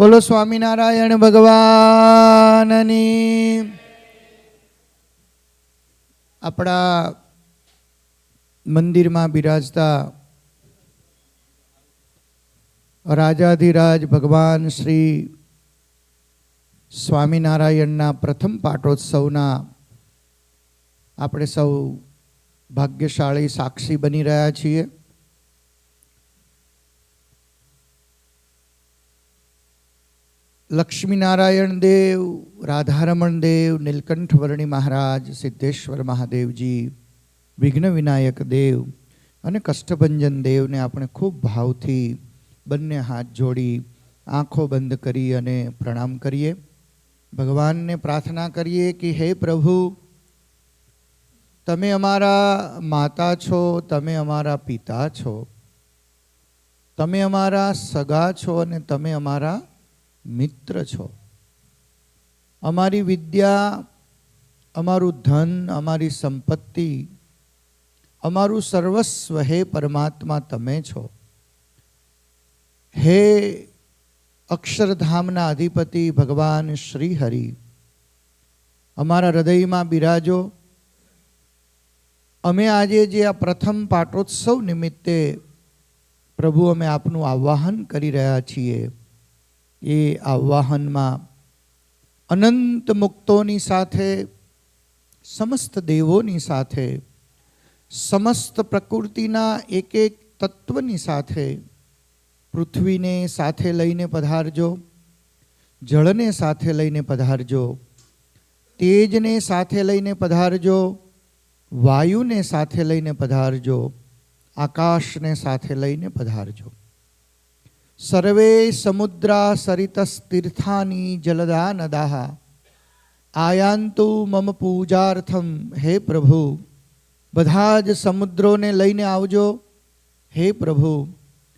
બોલો સ્વામિનારાયણ ભગવાનની. આપણા મંદિરમાં બિરાજતા રાજાધિરાજ ભગવાન શ્રી સ્વામિનારાયણના પ્રથમ પાટોત્સવના આપણે સૌ ભાગ્યશાળી સાક્ષી બની રહ્યા છીએ. લક્ષ્મીનારાયણ દેવ, રાધારમણ દેવ, નીલકંઠ વર્ણી મહારાજ, સિદ્ધેશ્વર મહાદેવજી, વિઘ્ન વિનાયક દેવ અને કષ્ટભંજન દેવને આપણે ખૂબ ભાવથી બંને હાથ જોડી આંખો બંધ કરી અને પ્રણામ કરીએ. ભગવાનને પ્રાર્થના કરીએ કે હે પ્રભુ, તમે અમારા માતા છો, તમે અમારા પિતા છો, તમે અમારા સગા છો અને તમે અમારા મિત્ર છો. અમારી વિદ્યા, અમારું ધન, અમારી સંપત્તિ, અમારું સર્વસ્વ હે પરમાત્મા તમે છો. હે અક્ષરધામના અધિપતિ ભગવાન શ્રી હરિ, અમારા હૃદયમાં બિરાજો. અમે આજે જે આ પ્રથમ પાટોત્સવ નિમિત્તે પ્રભુ અમે આપનું આવાહન કરી રહ્યા છીએ, એ આવાહનમાં અનંત મુક્તોની સાથે, સમસ્ત દેવોની સાથે, સમસ્ત પ્રકૃતિના એક એક તત્વની સાથે, પૃથ્વીને સાથે લઈને પધારજો, જળને સાથે લઈને પધારજો, તેજને સાથે લઈને પધારજો, વાયુને સાથે લઈને પધારજો, આકાશને સાથે લઈને પધારજો. સર્વે સમુદ્રા સરિતસ્તીર્થાની જલદા નદાઃ આયાન્તુ મમ પૂજાર્થમ. હે પ્રભુ, બધા જ સમુદ્રોને લઈને આવજો. હે પ્રભુ,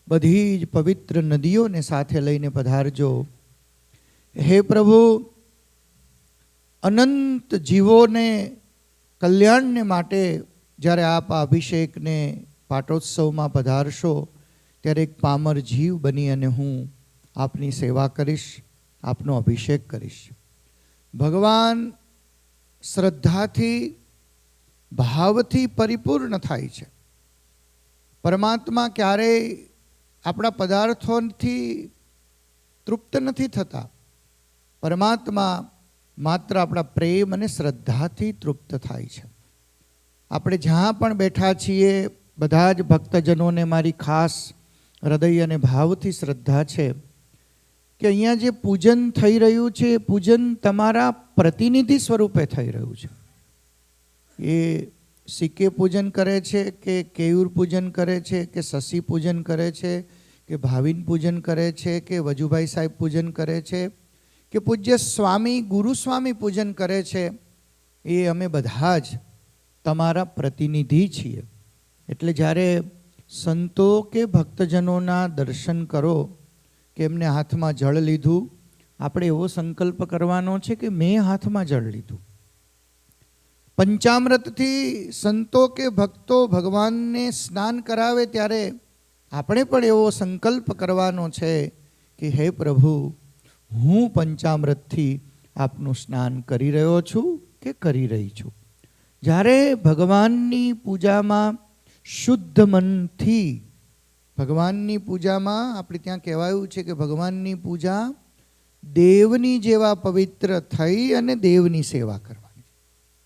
બધી જ પવિત્ર નદીઓને સાથે લઈને પધારજો. હે પ્રભુ, અનંત જીવોને કલ્યાણને માટે જ્યારે આપ આ અભિષેકને પાટોત્સવમાં પધારશો, ત્યારે એક પામર જીવ બની અને હું આપની સેવા કરીશ, આપનો અભિષેક કરીશ. ભગવાન શ્રદ્ધાથી, ભાવથી પરિપૂર્ણ થાય છે. પરમાત્મા ક્યારેય આપણા પદાર્થોથી તૃપ્ત નથી થતા. પરમાત્મા માત્ર આપણા પ્રેમ અને શ્રદ્ધાથી તૃપ્ત થાય છે. આપણે જ્યાં પણ બેઠા છીએ, બધા જ ભક્તજનોને મારી ખાસ હૃદય અને ભાવથી શ્રદ્ધા છે કે અહીંયા જે પૂજન થઈ રહ્યું છે, એ પૂજન તમારા પ્રતિનિધિ સ્વરૂપે થઈ રહ્યું છે. એ સિક્કે પૂજન કરે છે કે કેયુર પૂજન કરે છે કે શશી પૂજન કરે છે કે ભાવિન પૂજન કરે છે કે વજુભાઈ સાહેબ પૂજન કરે છે કે પૂજ્ય સ્વામી ગુરુસ્વામી પૂજન કરે છે, એ અમે બધા જ તમારા પ્રતિનિધિ છીએ. એટલે જ્યારે સંતો કે ભક્તજનોના દર્શન કરો કે એમને હાથમાં જળ લીધું, આપણે એવો સંકલ્પ કરવાનો છે કે મેં હાથમાં જળ લીધું. પંચામૃતથી સંતો કે ભક્તો ભગવાનને સ્નાન કરાવે ત્યારે આપણે પણ એવો સંકલ્પ કરવાનો છે કે હે પ્રભુ, હું પંચામૃતથી આપનું સ્નાન કરી રહ્યો છું કે કરી રહી છું. જ્યારે ભગવાનની પૂજામાં શુદ્ધ મનથી, ભગવાનની પૂજામાં આપણે ત્યાં કહેવાયું છે કે ભગવાનની પૂજા દેવની જેવા પવિત્ર થઈ અને દેવની સેવા કરવાની.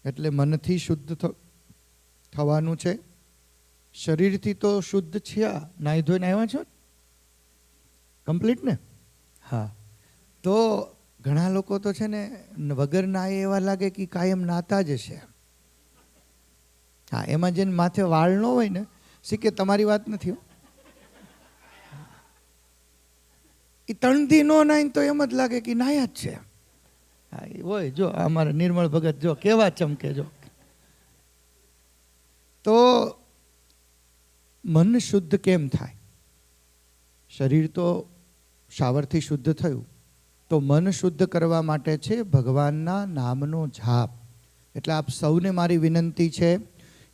એટલે મનથી શુદ્ધ થવાનું છે. શરીરથી તો શુદ્ધ છે, નાહી ધોઈને આવ્યા છો કમ્પ્લીટ ને? હા. તો ઘણા લોકો તો છે ને વગર નાહે એવા લાગે કે કાયમ નાતા જ હશે. હા, એમાં જેને માથે વાળ ન હોય ને, કે તમારી વાત નથી, એ તણથી ન નાય તો એમ જ લાગે કે નાયા જ છે. હા, એ હોય. જો અમારા નિર્મળ ભગત જો કેવા ચમકે. જો તો મન શુદ્ધ કેમ થાય? શરીર તો શાવરથી શુદ્ધ થયું, તો મન શુદ્ધ કરવા માટે છે ભગવાનના નામનો જાપ. એટલે આપ સૌને મારી વિનંતી છે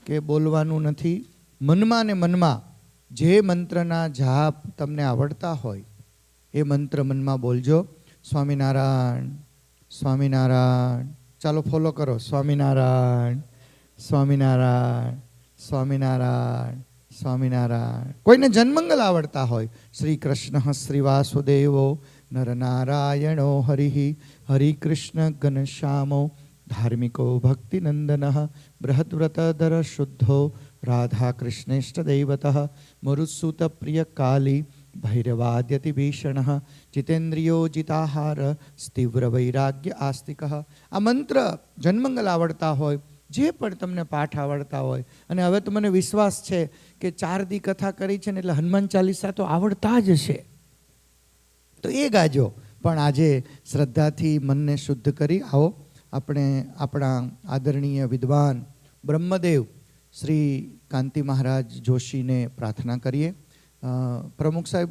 કે બોલવાનું નથી, મનમાં ને મનમાં જે મંત્રના જાપ તમને આવડતા હોય એ મંત્ર મનમાં બોલજો. સ્વામિનારાયણ સ્વામિનારાયણ. ચાલો ફોલો કરો. સ્વામિનારાયણ સ્વામિનારાયણ સ્વામિનારાયણ સ્વામિનારાયણ. કોઈને જન્મંગલ આવડતા હોય. શ્રી કૃષ્ણ શ્રી વાસુદેવો નરનારાયણો હરિ હરિ કૃષ્ણ ઘનશ્યામો ધાર્મિકો ભક્તિનંદન બૃહદ્વ્રતધર શુદ્ધો રાધા કૃષ્ણેષ્ટ દૈવત મરુત્સુત પ્રિય કાલી ભૈરવાદ્યતિ ભીષણ જીતેન્દ્રિયો જીતાહાર સ્થિવ્ર વૈરાગ્ય આસ્તિક. આ મંત્ર જન્મંગલ આવડતા હોય, જે પણ તમને પાઠ આવડતા હોય, અને હવે તો મને વિશ્વાસ છે કે 4 દી કથા કરી છે ને એટલે હનુમાન ચાલીસા તો આવડતા જ છે, તો એ ગાજો. પણ આજે શ્રદ્ધાથી મનને શુદ્ધ કરી આવો આપણે આપણા આદરણીય વિદ્વાન બ્રહ્મદેવ શ્રી કાંતિ મહારાજ જોશીને પ્રાર્થના કરીએ. પ્રમુખ સાહેબ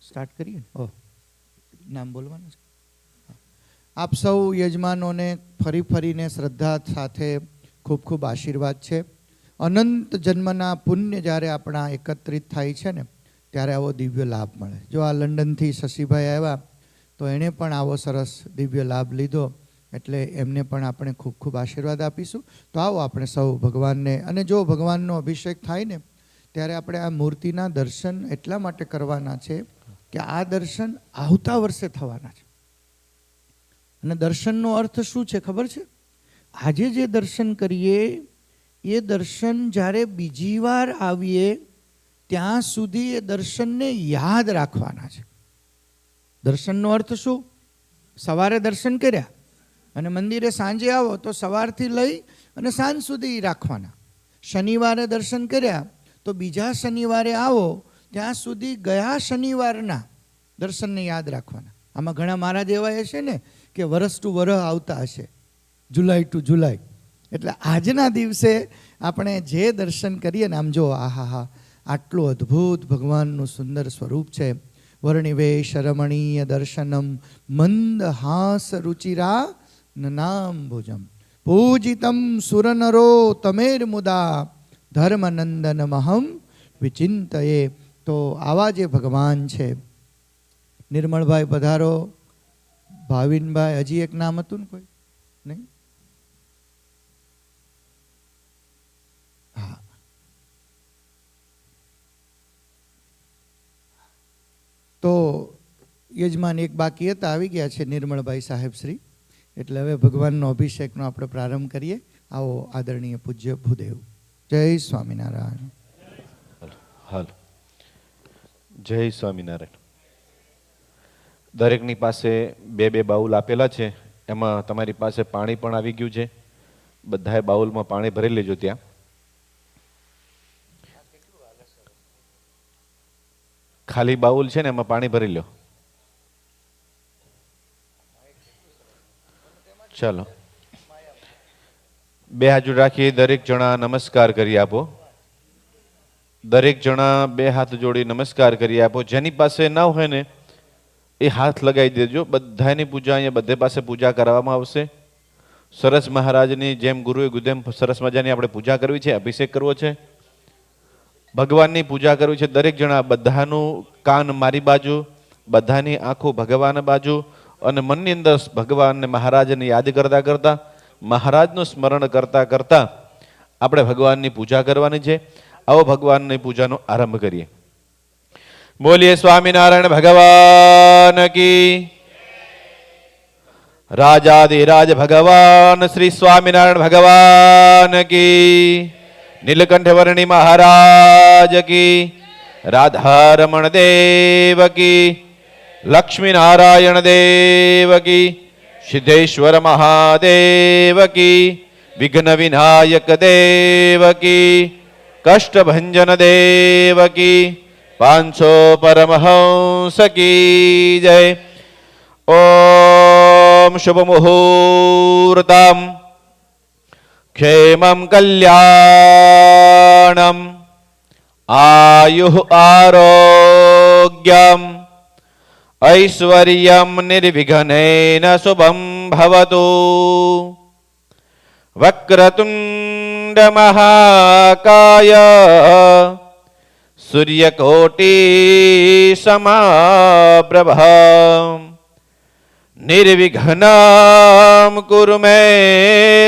સ્ટાર્ટ કરીએ. નામ બોલવાનું છે. આપ સૌ યજમાનોને ફરીને શ્રદ્ધા સાથે ખૂબ ખૂબ આશીર્વાદ છે. અનંત જન્મના પુણ્ય જ્યારે આપણા એકત્રિત થાય છે ને ત્યારે આવો દિવ્ય લાભ મળે. જો આ લંડનથી શશીભાઈ આવ્યા તો એણે પણ આવો સરસ દિવ્ય લાભ લીધો, એટલે એમને પણ આપણે ખૂબ ખૂબ આશીર્વાદ આપીશું. તો આવો આપણે સૌ ભગવાનને, અને જો ભગવાનનો અભિષેક થાય ને ત્યારે આપણે આ મૂર્તિના દર્શન એટલા માટે કરવાના છે કે આ દર્શન આવતા વર્ષે થવાના છે. અને દર્શનનો અર્થ શું છે ખબર છે? આજે જે દર્શન કરીએ એ દર્શન જ્યારે બીજી વાર આવીએ ત્યાં સુધી એ દર્શનને યાદ રાખવાના છે. દર્શનનો અર્થ શું? સવારે દર્શન કર્યા અને મંદિરે સાંજે આવો તો સવારથી લઈ અને સાંજ સુધી રાખવાના. શનિવારે દર્શન કર્યા તો બીજા શનિવારે આવો ત્યાં સુધી ગયા શનિવારના દર્શનને યાદ રાખવાના. આમાં ઘણા મહારાજ એવા હશે ને કે વરસ ટુ વરસ આવતા હશે, જુલાઈ ટુ જુલાઈ. એટલે આજના દિવસે આપણે જે દર્શન કરીએ ને, આમ જો આહા આટલું અદ્ભુત ભગવાનનું સુંદર સ્વરૂપ છે. વર્ણિવેશ રમણીય દર્શનમ મંદ હાસ રુચિરા નનાંભુજમ પૂજિતમ સુરનરો તમેર મુદા ધર્મનંદન મહમ વિચિંતયે. તો આવા જે ભગવાન છે. નિર્મળભાઈ પધારો. ભાવિનભાઈ, હજી એક નામ હતું ને કોઈ નહીં? હા, તો યજમાન એક બાકી હતા, આવી ગયા છે નિર્મળભાઈ સાહેબ શ્રી. એટલે હવે ભગવાનનો અભિષેકનો આપણે પ્રારંભ કરીએ. આવો આદરણીય પૂજ્ય ભૂદેવ. જય સ્વામિનારાયણ. હાલ જય સ્વામિનારાયણ. દરેકની પાસે 2 બાઉલ આપેલા છે. એમાં તમારી પાસે પાણી પણ આવી ગયું છે. બધાએ બાઉલમાં પાણી ભરી લેજો. ત્યાં ખાલી બાઉલ છે ને એમાં પાણી ભરી લો. ચાલો 2 હાથ રાખી દરેક જણા નમસ્કાર કરી આપો. દરેક જણા 2 હાથ જોડી નમસ્કાર કરી આપો. જેની પાસે ન હોય ને એ હાથ લગાવી દેજો. બધાની પૂજા અહીંયા બધે પાસે પૂજા કરવામાં આવશે. સરસ મહારાજની જેમ ગુરુએ કીધું એમ સરસ મજાની આપણે પૂજા કરવી છે, અભિષેક કરવો છે, ભગવાનની પૂજા કરવી છે. દરેક જણા બધાનું કાન મારી બાજુ, બધાની આંખો ભગવાન બાજુ, અને મનની અંદર ભગવાનને મહારાજને યાદ કરતા કરતા, મહારાજનું સ્મરણ કરતા કરતા આપણે ભગવાનની પૂજા કરવાની છે. આવો ભગવાનની પૂજાનો આરંભ કરીએ. બોલીએ સ્વામિનારાયણ ભગવાન કી. રાજાધિરાજ ભગવાન શ્રી સ્વામિનારાયણ ભગવાન કી. નીલકંઠ વર્ણી મહારાજ કી. રાધારમણ દેવ કી. લક્ષ્મી નારાયણ દેવ કી. સિદ્ધેશ્વર મહાદેવ કી. વિઘ્ન વિનાયક દેવ કી. કષ્ટભંજન દેવ કી. 500 પરમહંસ કી જય. ઓમ શુભ મુહૂર્તમ ક્ષેમં કલ્યાણમ આયુઃ આરોગ્યમ ઐશ્વર્યમ નિર્વિઘ્નેન શુભમ ભવતુ. વક્રતુંડ મહાકાય સૂર્યકોટિ સમાપ્રભા નિર્વિઘ્નમ કુરુ મે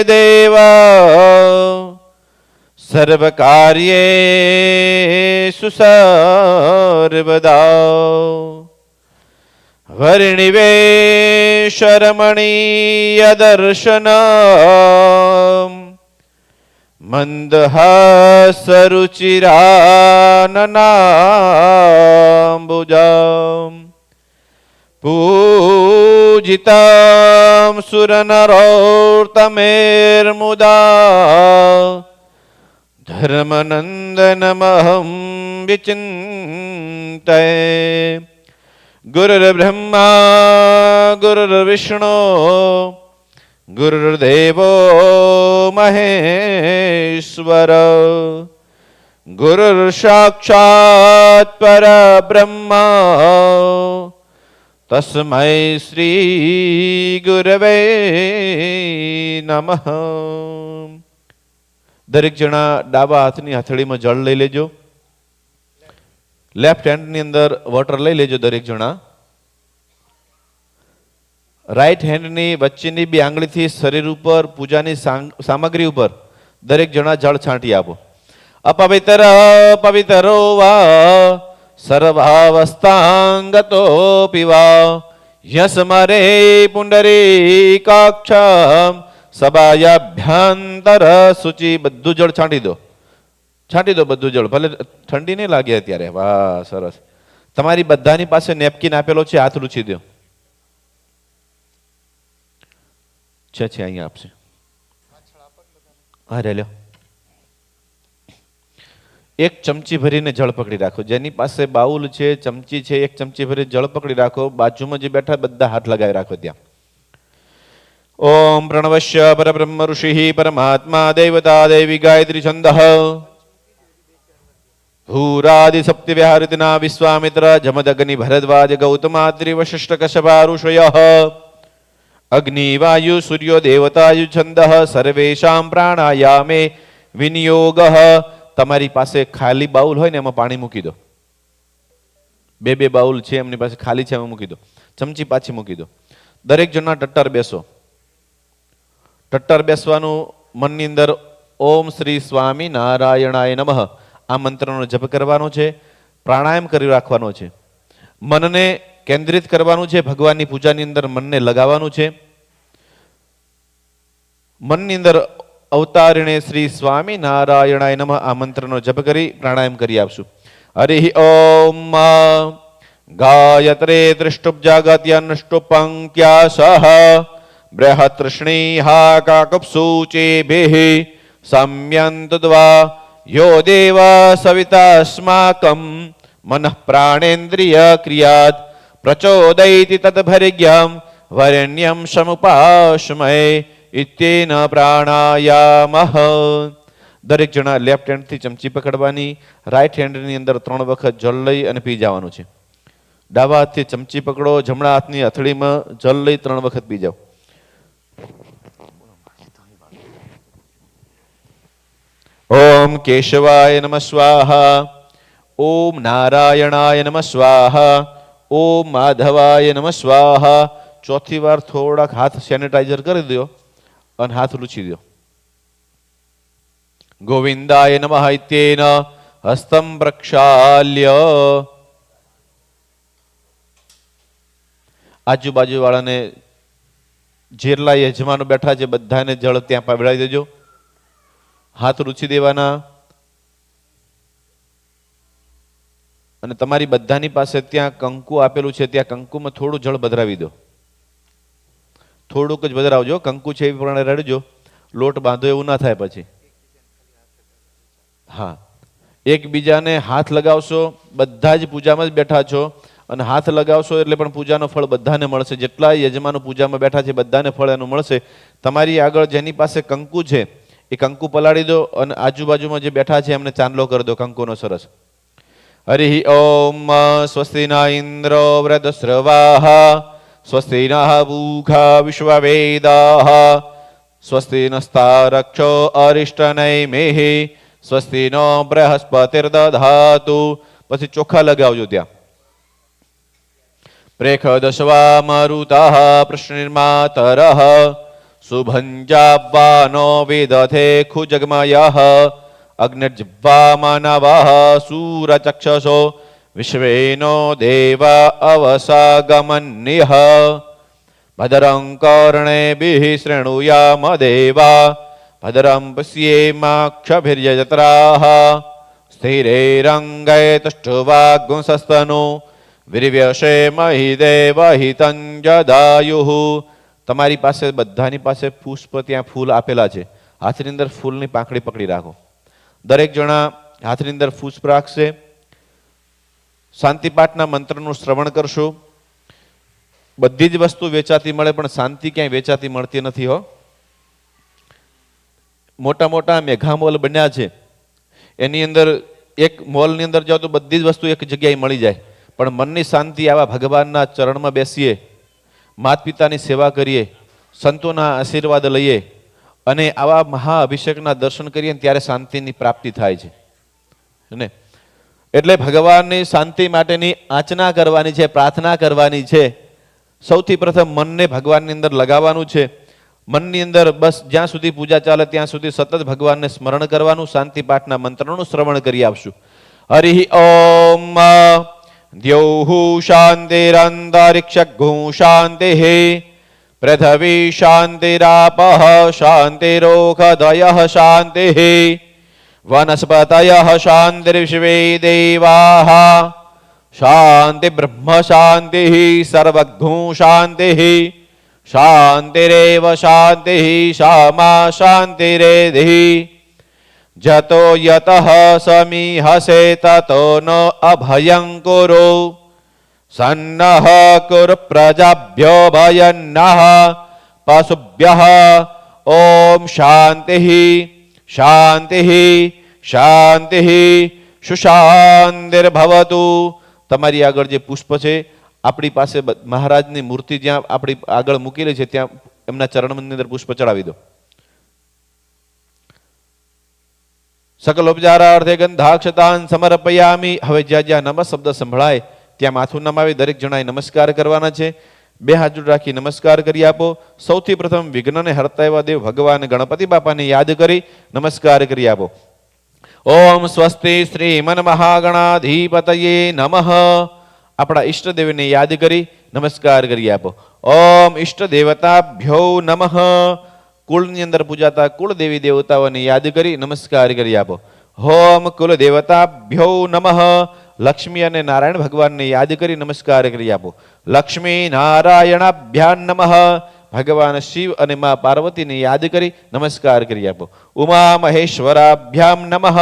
દેવ સર્વકાર્યેષુ સર્વદા વર્ણિવેશરમણીય દર્શન મંદહાસરુચિરાનનાંબુજામ પૂજિતામ સુરનરોત્તમેર્મુદા ધર્મનંદનમહં વિચિંતયે ગુરુર્બ્રહ્મા ગુરુર્વિષ્ણુ ગુરુર્દેવો મહેશ્વર ગુરુર સાક્ષાત પરબ્રહ્મા તસ્મૈ શ્રી ગુરવે નમઃ. દરેક જણા ડાબા હાથની હથેળીમાં જળ લઈ લેજો. લેફ્ટ હેન્ડની અંદર વોટર લઈ લેજો દરેક જણા. રાઈટ હેન્ડની વચ્ચેની બે આંગળીથી શરીર ઉપર પૂજાની સામગ્રી ઉપર દરેક જણા જળ છાંટી આપો. અપવિત્ર પવિત્રો વા સર્વાવસ્થાંગતો પીવા યસ્મરે પુંડરીકાક્ષ સબાયાભ્યંતર સૂચિ. બધું જળ છાંટી દો, છાંટી દો બધું જળ. ભલે ઠંડી નહીં લાગે અત્યારે. વાહ, સરસ. તમારી બધાની પાસે નેપકિન આપેલો છે, હાથ લૂછી દો. છે અહીંયા આપશે. હા, રે લ્યો. એક ચમચી ભરીને જળ પકડી રાખો. જેની પાસે બાઉલ છે, ચમચી છે, એક ચમચી ભરી જળ પકડી રાખો. બાજુમાં જે બેઠા બધા હાથ લગાવી રાખો ત્યાં. ઓમ પ્રણવશ્ય પરબ્રહ્મ ઋષિ પરમાત્મા દેવતા દેવી ગાયત્રી છંદ ભૂરાદિ સપ્તિ વિહારિતના વિશ્વામિત્ર જમદગ્નિ ભરદ્વાજ ગૌતમાદ્રિ વશિષ્ઠ કશ્યપા ઋષય અગ્નિ વાયુ સૂર્યો દેવતાયુ છંદ સર્વેષાં પ્રાણાયામે વિનિયોગ. તમારી પાસે ખાલી બાઉલ હોય ને એમાં પાણી મૂકી દો. બે બાઉલ છે એમની પાસે ખાલી છે, એમાં મૂકી દો. ચમચી પાછી મૂકી દો. દરેક જણના ટટ્ટર બેસો. ટટ્ટર બેસવાનું મનની અંદર ઓમ શ્રી સ્વામી નારાયણાય નમઃ આ મંત્રનો જપ કરવાનો છે. પ્રાણાયામ કરી રાખવાનો છે. મનને કેન્દ્રિત કરવાનું છે. ભગવાનની પૂજાની અંદર મનને લગાવવાનું છે. મનની અંદર અવતારિણે શ્રી સ્વામી નારાયણાય નમઃ આ મંત્રનો જપ કરી પ્રાણાયામ કરી આપશું. હરિ ઓમ ગાયત્રે ત્રિષ્ટુપ્જાગત્યનુષ્ટુપંક્યા સહ બૃહત્રષ્ણીહા કાકપસૂચેભિઃ સંયંતદ્વા યો દેવ સવિતાસ્માકં મનઃ પ્રાણેન્દ્રિય ક્રિયાત પ્રચોદયતિ તદ્ભર્ગ્યં વરેણ્યં સમુપાસ્મય ઇત્યેન પ્રાણાયામઃ. દરેક જણા લેફ્ટ હેન્ડથી ચમચી પકડવાની. રાઈટ હેન્ડની અંદર 3 વખત જળ લઈ અને પી જવાનું છે. ડાબા હાથથી ચમચી પકડો. જમણા હાથની હથેળીમાં જળ લઈ 3 વખત પી જાઓ. ઓમ કેશવાય નમઃ સ્વાહા. ઓમ નારાયણાય નમઃ સ્વાહા. ઓમ માધવાય નમઃ સ્વાહા. ચોથી વાર થોડાક હાથ સેનિટાઈઝર કરી દો અને હાથ લૂછી દો. ગોવિંદાય નમઃ ઇત્યેન હસ્તમ પ્રક્ષાલ્ય. આજુબાજુ વાળાને જેટલા યજમાનો બેઠા છે બધાને જળ ત્યાં પીવડાવી દેજો. હાથ લૂછી દેવાના. અને તમારી બધાની પાસે ત્યાં કંકુ આપેલું છે, ત્યાં કંકુમાં થોડું જળ ભદ્રાવી દો. થોડુંક જ ભદ્રાવજો. કંકુ છે એ પ્રમાણે રેડજો. લોટ બાંધો એવું ના થાય પછી. હા, એકબીજાને હાથ લગાવશો. બધા જ પૂજામાં જ બેઠા છો અને હાથ લગાવશો એટલે પણ પૂજાનો ફળ બધાને મળશે. જેટલા યજમાનો પૂજામાં બેઠા છે બધાને ફળ એનું મળશે. તમારી આગળ જેની પાસે કંકુ છે એ કંકુ પલાળી દો અને આજુબાજુમાં જે બેઠા છે એમને ચાંદલો કરી દો કંકુનો સરસ. હરિ ઓમ સ્વસ્તિ ના ઇન્દ્રો વૃદ્ધસ્રવાહ સ્વસ્તિ નઃ પૂષા વિશ્વવેદાઃ સ્વસ્તિ નસ્તારક્ષો અરિષ્ટનૈમિઃ સ્વસ્તિ નો બૃહસ્પતિર્દધાતુ પછી ચોખા લગાવજો ત્યાં. પ્રેખદશવા મારુતઃ પ્રશ્નિર્માતરઃ શુભંજાવાનો વિદધે ખુજગમયઃ અગ્નિર્જિહ્વા માનવઃ સૂરચક્ષસો વિશ્વેનો દેવ અવસાગમન્યઃ ભદ્રં કર્ણેભિઃ શૃણુયામ દેવા ભદ્રં પશ્યેમાક્ષભિર્યજત્રાઃ સ્થિરૈરંગૈ તુષ્ટુવાગુંસસ્તનુ વીર્યશેમહિ દેવહિतं જદાયુઃ. તમારી પાસે બધાની પાસે પુષ્પ ત્યાં ફૂલ આપેલા છે. હાથની અંદર ફૂલની પાંખડી પકડી રાખો. દરેક જણા હાથની અંદર પુષ્પ રાખશે. શાંતિપાઠના મંત્રનું શ્રવણ કરશો. બધી જ વસ્તુ વેચાતી મળે પણ શાંતિ ક્યાંય વેચાતી મળતી નથી હો. મોટા મોટા મેઘા મોલ બન્યા છે, એની અંદર એક મોલની અંદર જાઓ તો બધી જ વસ્તુ એક જગ્યાએ મળી જાય, પણ મનની શાંતિ આવા ભગવાનના ચરણમાં બેસીએ, માતા પિતાની સેવા કરીએ, સંતોના આશીર્વાદ લઈએ અને આવા મહાઅભિષેકના દર્શન કરીએ ત્યારે શાંતિની પ્રાપ્તિ થાય છે ને. એટલે ભગવાનની શાંતિ માટેની આચના કરવાની છે, પ્રાર્થના કરવાની છે. સૌથી પ્રથમ મનને ભગવાનની અંદર લગાવવાનું છે. મનની અંદર બસ જ્યાં સુધી પૂજા ચાલે ત્યાં સુધી સતત ભગવાનને સ્મરણ કરવાનું. શાંતિ પાઠના મંત્રનું શ્રવણ કરી આપશું. હરિ ઓમ દ્યૌહુ શાંતિરંતરિક્ષગુ શાંતિઃ પૃથ્વી શાંતિરાપઃ શાંતિરોષધયઃ શાંતિઃ વનસ્પતયઃ શાંતિર્વિશ્વે દેવાઃ શાંતિ બ્રહ્મ શાંતિઃ સર્વગુ શાંતિઃ શાંતિરેવ શાંતિઃ સામા શાંતિરેધિ જતો યતઃ સમીહસે તતો ન અભયં કુરુ સન્નઃ કુરુ પ્રજાભ્યો ભયન્નઃ પશુભ્યઃ ઓમ શાંતિઃ શાંતિઃ શાંતિઃ સુશાંતિર્ભવતુ. તમારી આગળ જે પુષ્પ છે, આપણી પાસે મહારાજની મૂર્તિ જ્યાં આપણી આગળ મૂકેલી છે ત્યાં એમના ચરણની અંદર પુષ્પ ચડાવી દો. સકલ ઉપચારાર્થે ગંધાક્ષતાન સમર્પયામિ. હવે જ્યાં જ્યાં નમઃ શબ્દ સંભળાય ત્યાં માથું નમાવી દરેક જણાએ નમસ્કાર કરવાના છે. બે હાથ જોડ રાખી નમસ્કાર કરી આપો. સૌથી પ્રથમ વિઘ્નને હરતા એવા દેવ ભગવાન ગણપતિ બાપાને યાદ કરી નમસ્કાર કરી આપો. ઓમ સ્વસ્તિ શ્રીમન મહાગણાધિપતયે નમઃ. આપણા ઈષ્ટદેવને યાદ કરી નમસ્કાર કરી આપો. ઓમ ઈષ્ટ દેવતાભ્યો નમઃ. કુળની અંદર પૂજાતા કુળ દેવી દેવતાઓને યાદ કરી નમસ્કાર કરી આપો. ઓમ કુલ દેવતાભ્યો નમઃ. લક્ષ્મી અને નારાયણ ભગવાનને યાદ કરી નમસ્કાર કરી આપો. લક્ષ્મી નારાયણાભ્યાન નમઃ. ભગવાન શિવ અને મા પાર્વતીને યાદ કરી નમસ્કાર કરી આપો. ઉમા મહેશ્વરાભ્યામ નમઃ.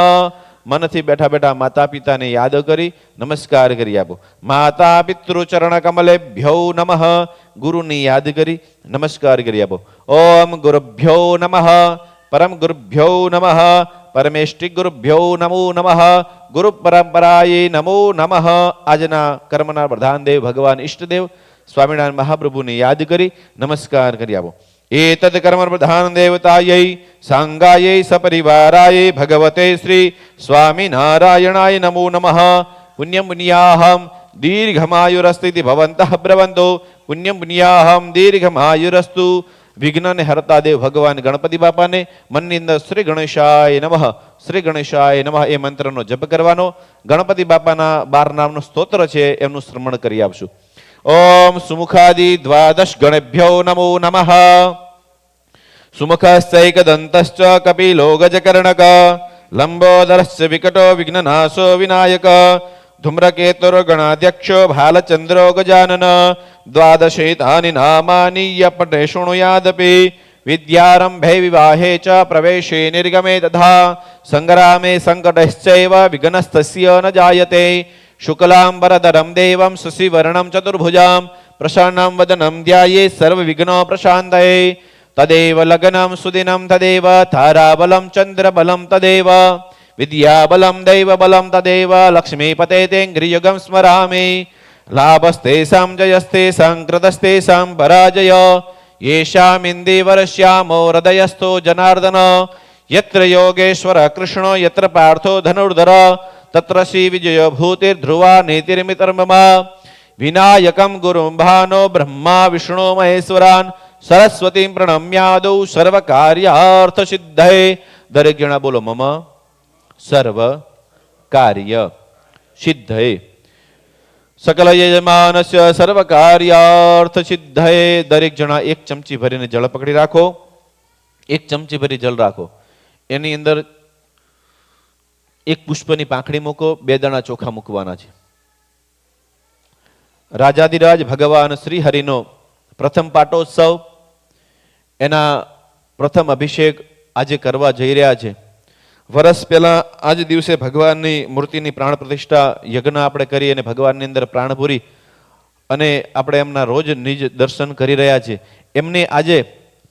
મનથી બેઠા બેઠા માતા પિતાને યાદ કરી નમસ્કાર કરી આપો. માતા પિતૃ ચરણ કમલેભ્યો નમઃ. ગુરુને યાદ કરી નમસ્કાર કરી આપો. ઓમ ગુરુભ્યો નમઃ. પરમ ગુરુભ્યો નમઃ. પરમેષ્ટિ ગુરુભ્યો નમો નમઃ. ગુરુ પરંપરાએ નમો નમઃ. આજના કર્મના પ્રધાન દેવ ભગવાન ઈષ્ટદેવ સ્વામિનારાયણ મહાપ્રભુને યાદ કરી નમસ્કાર કરી આપો. એતદ કર્મ પ્રધાન દેવતાयै સાંગાयै સપરિવારાય ભગવતે શ્રી સ્વામિનારાયણાય નમો નમઃ. પુણ્યમ પુણ્યાહમ દીર્ઘમાયુરસ્તિ ભવन्तઃ બ્રવન્તો પુણ્યમ પુણ્યાહમ દીર્ઘમાયુરસ્તુ. વિઘ્નને હરતા દેવ ભગવાન ગણપતિ બાપાને મનની અંદર શ્રી ગણેશાય નમઃ શ્રી ગણેશાય નમઃ એ મંત્રનો જપ કરવાનો. ગણપતિ બાપાના 12 નામનું સ્તોત્ર છે એમનું શ્રવણ કરી આપશું. ઓમ સુમુખાદિ દ્વાદશ ગણેભ્યો નમો નમઃ. સુમુખસ્તૈકદંતશ્ચ કપિલો ગજકર્ણક લંબોદરશ્ચ વિકટો વિઘ્નનાશો વિનાયક ધૂમ્રકેતુર્ગણાધ્યક્ષો ભાલચંદ્રો ગજાનન દ્વાદશેતાનિ નામાનિ યપટે શૃણુયાદપી વિદ્યારંભે વિવાહે ચ પ્રવેશે નિર્ગમે તથા સંગ્રામે સંકટશ્ચૈવ વિઘ્નસ્તસ્ય ન જાયતે. શુક્લાંબરધરમ દેવમ શશિવર્ણમ ચતુર્ભુજામ પ્રસન્નમ વદનમ ધ્યાયે સર્વવિઘ્નો પ્રશાંતયે. તદેવ લગ્નમ સુદિનમ તદેવ તારાબલમ ચંદ્રબલમ તદેવ વિદ્યાબલમ દૈવબલમ તદેવ લક્ષ્મીપતે તેંઘ્રિયુગમ સ્મરામિ. લાભસ્તેષાં જયસ્તેષાં કૃતસ્તેષાં પરાજય યેષામિન્દેવરશ્યામો હૃદયસ્થો જનાર્દન. યત્ર યોગેશ્વર કૃષ્ણો યત્ર પાર્થો ધનુર્ધર તત્ર શ્રી વિજય ભૂતિર ધ્રુવા નેતિર્મિતર્મમ વિનાયકમ ગુરુમ ભાનો બ્રહ્મા વિષ્ણુ મહેશ્વરાન સરસ્વતી પ્રણમ્યાદૌ સર્વ કાર્યાર્થ સિદ્ધયે. દરેક જણા બોલો મમ સર્વ કાર્ય સિદ્ધયે. સકલ યજમાનસ્ય સર્વ કાર્યાર્થ સિદ્ધયે. દરેક જણા એક ચમચી ભરીને જળ પકડી રાખો. એક ચમચી ભરી જળ રાખો. એની અંદર એક પુષ્પની પાંખડી મૂકો, 2 દાણા ચોખા મૂકવાના છે. રાજાધિરાજ ભગવાન શ્રી હરિનો પ્રથમ પાટોત્સવ, એના પ્રથમ અભિષેક આજે કરવા જઈ રહ્યા છે. વર્ષ પહેલા આજ દિવસે ભગવાનની મૂર્તિની પ્રાણ પ્રતિષ્ઠા યજ્ઞ આપણે કરી અને ભગવાનની અંદર પ્રાણ પૂરી અને આપણે એમના રોજ નિજ દર્શન કરી રહ્યા છે. એમને આજે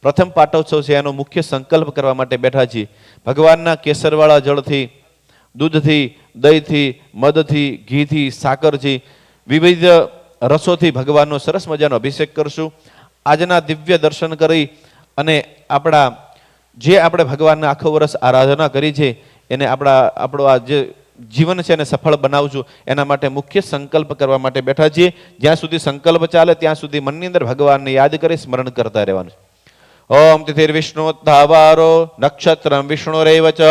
પ્રથમ પાટોત્સવ છે, એનો મુખ્ય સંકલ્પ કરવા માટે બેઠા છીએ. ભગવાનના કેસરવાળા જળથી, દૂધથી, દહીંથી, મધથી, ઘીથી, સાકરથી, વિવિધ રસોથી ભગવાનનો સરસ મજાનો અભિષેક કરશું. આજના દિવ્ય દર્શન કરી અને આપણે ભગવાનને આખો વર્ષ આરાધના કરી છે એને આપણો આ જે જીવન છે એને સફળ બનાવશું. એના માટે મુખ્ય સંકલ્પ કરવા માટે બેઠા છીએ. જ્યાં સુધી સંકલ્પ ચાલે ત્યાં સુધી મનની અંદર ભગવાનને યાદ કરી સ્મરણ કરતા રહેવાનું. ઓમ તિથિર્વિષ્ણુધાવારો નક્ષત્રમ વિષ્ણુરેવ ચ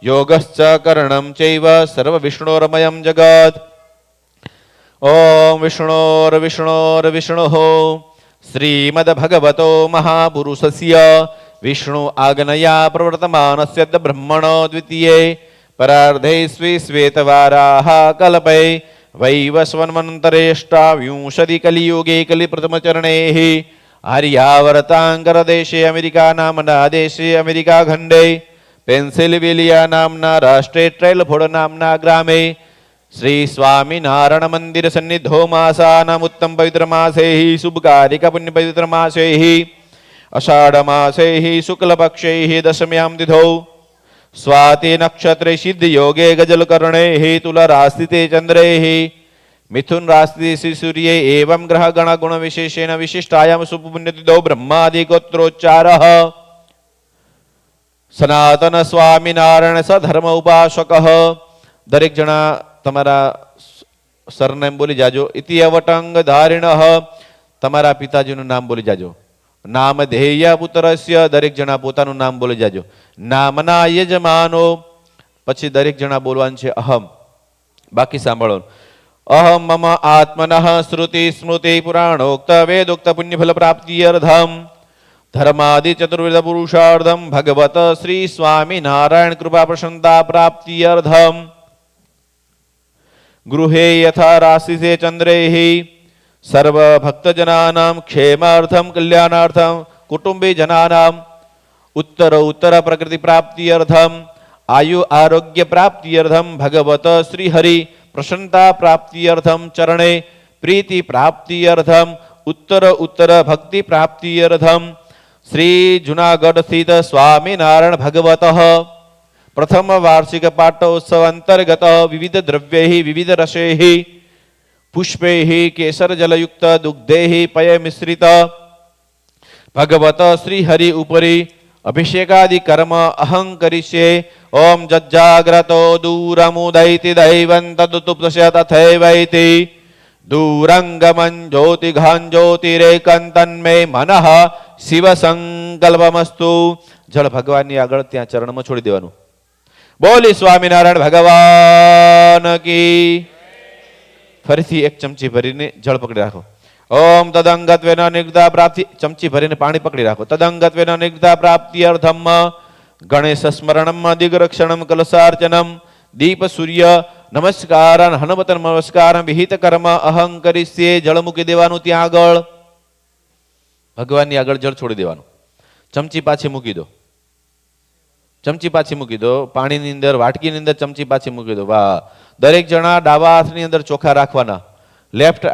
યોગશ્ચ કરણમ ચૈવ સર્વ વિષ્ણોરમયમ જગત. ઓમ વિષ્ણોર્વિષ્ણોર્વિષ્ણુઃ શ્રીમદ ભગવતો મહાપુરુષસ્ય વિષ્ણુ આજ્ઞયા પ્રવર્તમાનસ્ય બ્રહ્મણો દ્વિતીયે પરાર્ધે શ્વેતવારાહ કલ્પે વૈવસ્વન્મનંતરેષ્ટાવ્યુંશતિ કલિયુગે કલિપ્રથમચરણેઃ આર્યાવર્તાંકરદેશે અમેરિકા નામના દેશે અમેરિકા ખંડે પેન્સિલ્વેલિયા નામના રાષ્ટ્રે ટ્રેલફોર્ડ નામના ગ્રામે શ્રી સ્વામિનારાયણ મંદિર સન્નિધો માસાનામ ઉત્તમ પવિત્ર માસેઃ શુભકારિક પુણ્ય પવિત્ર માસેઃ અષાઢ માસેઃ શુક્લ પક્ષેઃ દશમ્યામ તિથૌ સ્વાતિ નક્ષત્રે સિદ્ધ યોગે ગજલ કર્ણેઃ તુલા રાશિતે ચંદ્રેઃ મિથુન રાશિ શ્રી સૂર્ય એવં ગ્રહ ગણ ગુણ વિશેષેણ વિશિષ્ટાયામ શુભ પુણ્યતિથૌ બ્રહ્માદિ ગોત્રોચ્ચારઃ સનાતન સ્વામિનારાયણ સધર્મ ઉપાસક. દરેક જણા તમારા સરનેમ બોલી જાજો. ઇતિ અવટંગ ધારિણ, તમારા પિતાજીનું નામ બોલી જાજો. નામ ધેય પુત્રસ્ય, દરેક જણા પોતાનું નામ બોલી જાજો. નામના યજમાનો, પછી દરેક જણા બોલવાનું છે અહમ. બાકી સાંભળો. અહમ મમ આત્મનઃ શ્રુતિ સ્મૃતિ પુરાણોક્ત વેદોક્ત પુણ્યફલ પ્રાપ્તિ અર્ધમ ધર્માદિ ચતુર્વિધ પુરુષાર્ધમ ભગવત શ્રી સ્વામિનારાયણ કૃપા પ્રસન્નતા પ્રાપ્તિ અર્ધમ ગૃહે યથા રાશિસે ચંદ્રેઃ સર્વ ભક્તજનાનામ ક્ષેમાર્થમ કલ્યાણાર્થમ કુટુંબી જનાનામ ઉત્તર પ્રકૃતિ પ્રાપ્તિ અર્થમ આયુ આરોગ્ય પ્રાપ્તિ અર્થમ ભગવત શ્રી હરિ પ્રસન્નતા પ્રાપ્તિ અર્થમ ચરણે પ્રીતિ પ્રાપ્તિ અર્થમ ઉત્તર ભક્તિ પ્રાપ્તિ અર્થમ શ્રી જુનાગઢ સ્થિત સ્વામિનારાયણ ભગવત પ્રથમ વાર્ષિક પાટોત્સવ અંતર્ગત વિવિધ દ્રવ્યૈ વિવિધ રસૈ પુષ્પૈ કેસર જલયુક્ત દુગ્ધૈ પય મિશ્રિત ભગવત શ્રી હરિ ઉપરી અભિષેકાદિ કર્મ અહં કરીષ્યે. ઓમ જજ્જાગ્રતો દૂરમુદૈતિ દૈવં તદુપસ્ય તથૈવૈતિ દૂરંગમં જ્યોતિઘાન જ્યોતિરેકંતન્મે મનઃ શિવ સંકલ્પમસ્તુ. જળ ભગવાનની આગળ ત્યાં ચરણમાં છોડી દેવાનું. બોલી સ્વામિનારાયણ ભગવાન કી. ફરીથી એક ચમચી ભરીને જળ પકડી રાખો. ઓમ તદંગત્વેન નિગ્ધા પ્રાપ્તિ, ચમચી ભરીને પાણી પકડી રાખો. તદંગત્વેન નિગ્ધા પ્રાપ્તિ અર્થમ ગણેશ સ્મરણમ દિગ્રક્ષણમ કલસાર્ચનમ દીપ સૂર્ય નમસ્કારન હનુમત નમસ્કારમ વિહિત કર્મ અહં કરીષ્યે. જળ મૂકી દેવાનું ત્યાં આગળ. ભગવાનની આગળ જળ છોડી દેવાનું. ચમચી પાછી મૂકી દો. ચમચી પાછી મૂકી દો. પાણીની અંદર, વાટકીની અંદર ચમચી પાછી મૂકી દો. વાહ. દરેક જણા ડાબા હાથની અંદર ચોખા રાખવાના. લેફ્ટ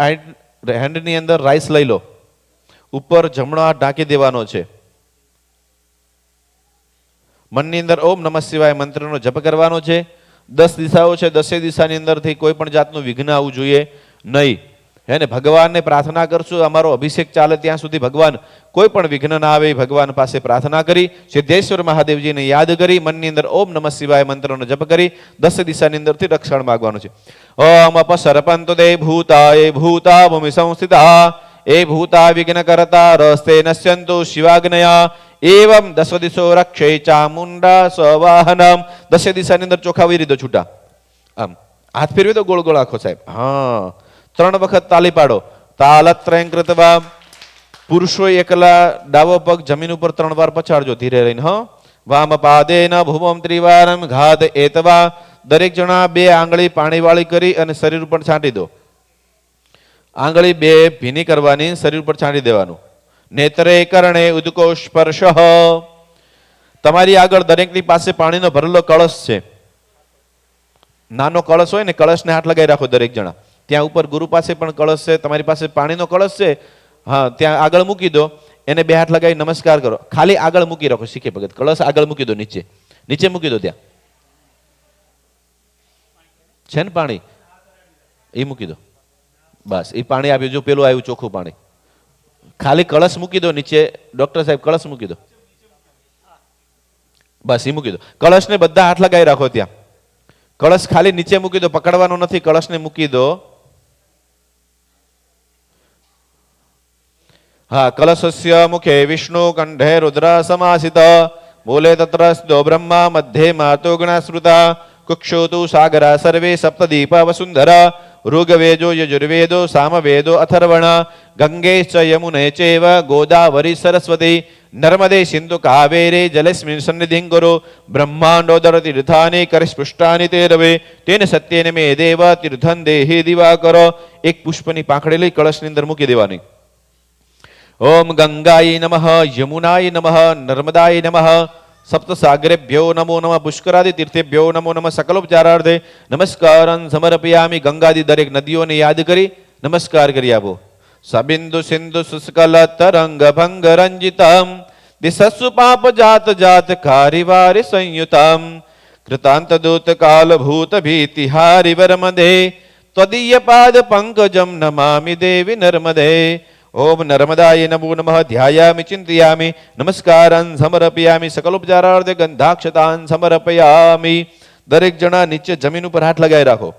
હેન્ડની અંદર રાઈસ લઈ લો. ઉપર જમણો હાથ ઢાંકી દેવાનો છે. મનની અંદર ઓમ નમઃ શિવાય મંત્રનો જપ કરવાનો છે. 10 દિશાઓ છે. 10 દિશાની અંદરથી કોઈ પણ જાતનું વિઘ્ન આવવું જોઈએ નહીં. હે ને ભગવાનને પ્રાર્થના કરશું, અમારો અભિષેક ચાલે ત્યાં સુધી ભગવાન કોઈ પણ વિઘ્ન ના આવે ભગવાન પાસે પ્રાર્થના કરી, સિદ્ધેશ્વર મહાદેવજીને યાદ કરી, મનની અંદર ઓમ નમઃ શિવાય મંત્રનો જપ કરી 10 દિશાની અંદરથી રક્ષણ માંગવાનું છે. ઓમ અપસરપંતુ દે ભૂતા એ ભૂતા ભૂમિ સંસ્થિતા એ ભૂતા વિઘ્ન કરતા રસ્તે નશ્યંતુ શિવાગ્નયા એવમ 10 દિશો રક્ષે ચામુંડા સ્વવાહનમ. 10 દિશાની અંદર ચોખા વીરી દો છૂટા, આમ હાથ ફેરવી દો ગોળ ગોળ આખો સાહેબ. હા, 3 વખત તાલી પાડો. તાલત્રયં કૃત્વા. પુરુષો એકલા ડાબો પગ જમીન ઉપર 3 વાર પછાડજો ધીરે રહીને. હ વામ પાદેન ભૂમમ ત્રિવારમ ઘાત એતવા. દરેક જણા 2 આંગળી પાણીવાળી કરી અને શરીર ઉપર છાંટી દો. આંગળી 2 ભીની કરવાની, શરીર ઉપર છાંટી દેવાનું. નેત્રે કરણે ઉદકો સ્પર્શ. તમારી આગળ દરેકની પાસે પાણીનો ભરેલો કળશ છે. નાનો કળશ હોય ને, કળશને હાથ લગાવી રાખો દરેક જણા. ત્યાં ઉપર ગુરુ પાસે પણ કળશ છે, તમારી પાસે પાણીનો કળશ છે. હા, ત્યાં આગળ મૂકી દો, એને 2 હાથ લગાવી નમસ્કાર કરો. ખાલી આગળ મૂકી રાખો શીખે ભગત. કળશ આગળ મૂકી દો, નીચે નીચે મૂકી દો. ત્યાં છે ને પાણી, એ મૂકી દો. બસ એ પાણી આપ્યું, જો પેલું આવ્યું ચોખ્ખું પાણી. ખાલી કળશ મૂકી દો નીચે. ડોક્ટર સાહેબ કળશ મૂકી દો, બસ એ મૂકી દો. કળશને બધા હાથ લગાવી રાખો. ત્યાં કળશ ખાલી નીચે મૂકી દો, પકડવાનો નથી, કળશને મૂકી દો. હા, કલશસ્ય મુખે વિષ્ણુ કંઠે રુદ્ર સમાસિત. મૂલે તત્રસ્તો બ્રહ્મા મધ્યે માતો ગણાશ્રુતા. કુક્ષોતુ સાગરા સર્વે સપ્તદીપ વસુંધરા. ઋગ્વેદો યજુર્વેદો સામવેદો અથર્વણ. ગંગે ચ યમુને ચૈવ ગોદાવરી સરસ્વતી. નર્મદે સિંધુ કાવેરે જલેસ્મિન સન્નિધિં કુરુ. બ્રહ્માંડોદર તીર્થાની કરસ્પૃષ્ટાની તે રવે. તેન સત્યેન મે દેવ તીર્થં દેહી દિવાકર. એક પુષ્પની પાંખડી લઈ કળશની અંદર મૂકી દેવાની. ઓમ ગંગાય નમઃ, યમુનાય નમઃ, નર્મદાય નમઃ. સપ્તસાગરેભ્યો નમો નમઃ, પુષ્કરાદિ તીર્થેભ્યો નમો નમઃ. સકલોપચારાર્થે નમસ્કારં સમર્પયામિ. ગંગાદિ દરેક નદીઓને યાદ કરી નમસ્કાર કરી આપો. સબિંદુ સિંધુ સુસ્કલ તરંગ ભંગ રંજિતમ. દિશસ્સુ પાપ જાત જાત કારિવારી સંયુતમ. કૃતાંત દૂત કાલ ભૂત ભીતિહારી વરમદે. ત્વદીય પાદ પંકજમ નમામિ દેવી નર્મદે. ઓમ નર્મદાય નમો નમઃ. ધ્યાયામિ ચિંતયામિ નમસ્કારં સમર્પયામિ. સકલોપચારાર્થે ગંધાક્ષતાન સમર્પયામિ. દરેક જણા નીચે જમીન ઉપર હાથ લગાવી રાખો.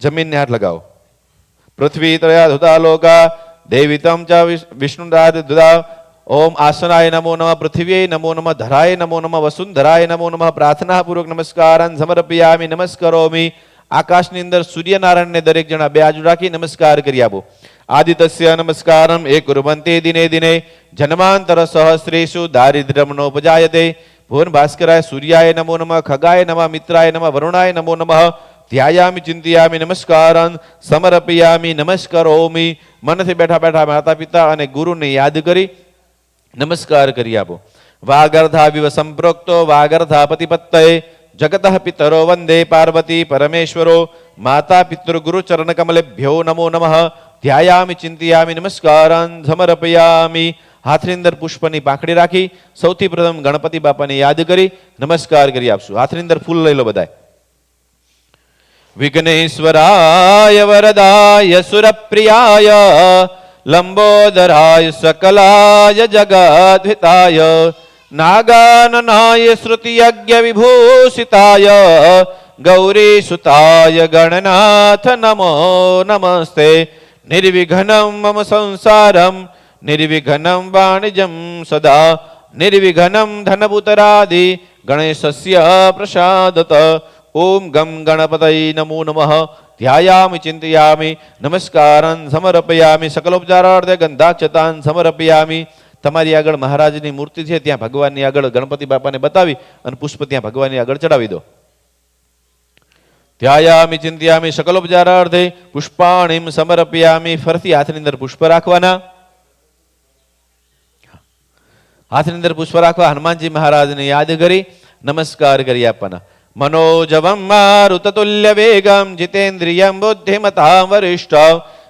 જમીનને હાથ લગાવો. પૃથ્વી ત્રયા ધુતા લોકા દેવિતમ ચ વિષ્ણુદાદ ધુતા. ઓમ આસનાય નમો નમઃ, પૃથ્વીય નમો નમઃ, ધરાય નમો નમઃ, વસુંધરાય નમો નમઃ. પ્રાર્થનાપૂર્વક નમસ્કારં સમર્પયામિ નમસ્કરોમિ. આકાશની અંદર સૂર્યનારાયણને દરેક જણા 2 હાથ રાખી નમસ્કાર કરી આપો. આદિત્ય નમસ્કારમ એ કુર્વન્તે દિને દિને. જન્માંતર સહસ્રેષુ દારિદ્ર્યમનોપજાયતે. ભુવન ભાસ્કરાય સૂર્યાય નમો નમઃ, ખગાય નમઃ, મિત્રાય નમઃ, વરુણાય નમો નમઃ. ધ્યાયામિ ચિંતયામિ નમસ્કારં સમર્પયામિ નમસ્કરોમિ. મનથી બેઠા બેઠા માતા પિતા અને ગુરુને યાદ કરી નમસ્કાર કરી આપો. વાગર્ધા વિવ સંપ્રોક્તો વાગર્ધા પતિપત્તયે. જગત પિતરો વંદે પાર્વતી પરમેશ્વરો. માતા પિતૃ ગુરુ ચરણ કમલેભ્યો નમો નમઃ. ધ્યાયામિ ચિંતયામિ નમસ્કારં સમર્પયામિ. હાથની અંદર પુષ્પની પાંખડી રાખી સૌથી પ્રથમ ગણપતિ બાપાને યાદ કરી નમસ્કાર કરી આપશું. હાથની અંદર ફૂલ લઈ લો બધા. વિઘ્નેશ્વરાય વરદાય સુરપ્રિયાય લંબોદરાય સકલાય જગદ્ધિતાય નાગાનનાય શ્રુતિયજ્ઞ વિભૂષિતાય ગૌરીસુતાય ગણનાથ નમો નમસ્તે. નિર્વિઘ્નમ મમ સંસારમ નિર્વિઘ્નમ વાણિજ્યમ સદા નિર્વિઘ્નમ ધનપુતરાદિ ગણેશસ્ય પ્રસાદત. ઓમ ગમ ગણપતય નમો નમઃ. ધ્યાયામિ ચિંતયામિ નમસ્કારં સમર્પયામિ. સકલોપચારાર્થે ગંધાક્ષતાન સમર્પયામિ. તમારી આગળ મહારાજની મૂર્તિ છે, ત્યાં ભગવાનની આગળ ગણપતિ બાપાને બતાવી અને પુષ્પ ત્યાં ભગવાનની આગળ ચડાવી દો. ધ્યાયામિ ચિંતયામિ સકલોપચારાર્થે પુષ્પાણીમ સમર્પયામિ. ફરતી હાથની અંદર પુષ્પ રાખવાના. હાથની અંદર પુષ્પ રાખવા. હનુમાનજી મહારાજને યાદ કરી નમસ્કાર કરી આપવાના. મનોજવમ મારુતતુલ્ય વેગમ જીતેન્દ્રિયમ બુદ્ધિમતામ વરિષ્ઠ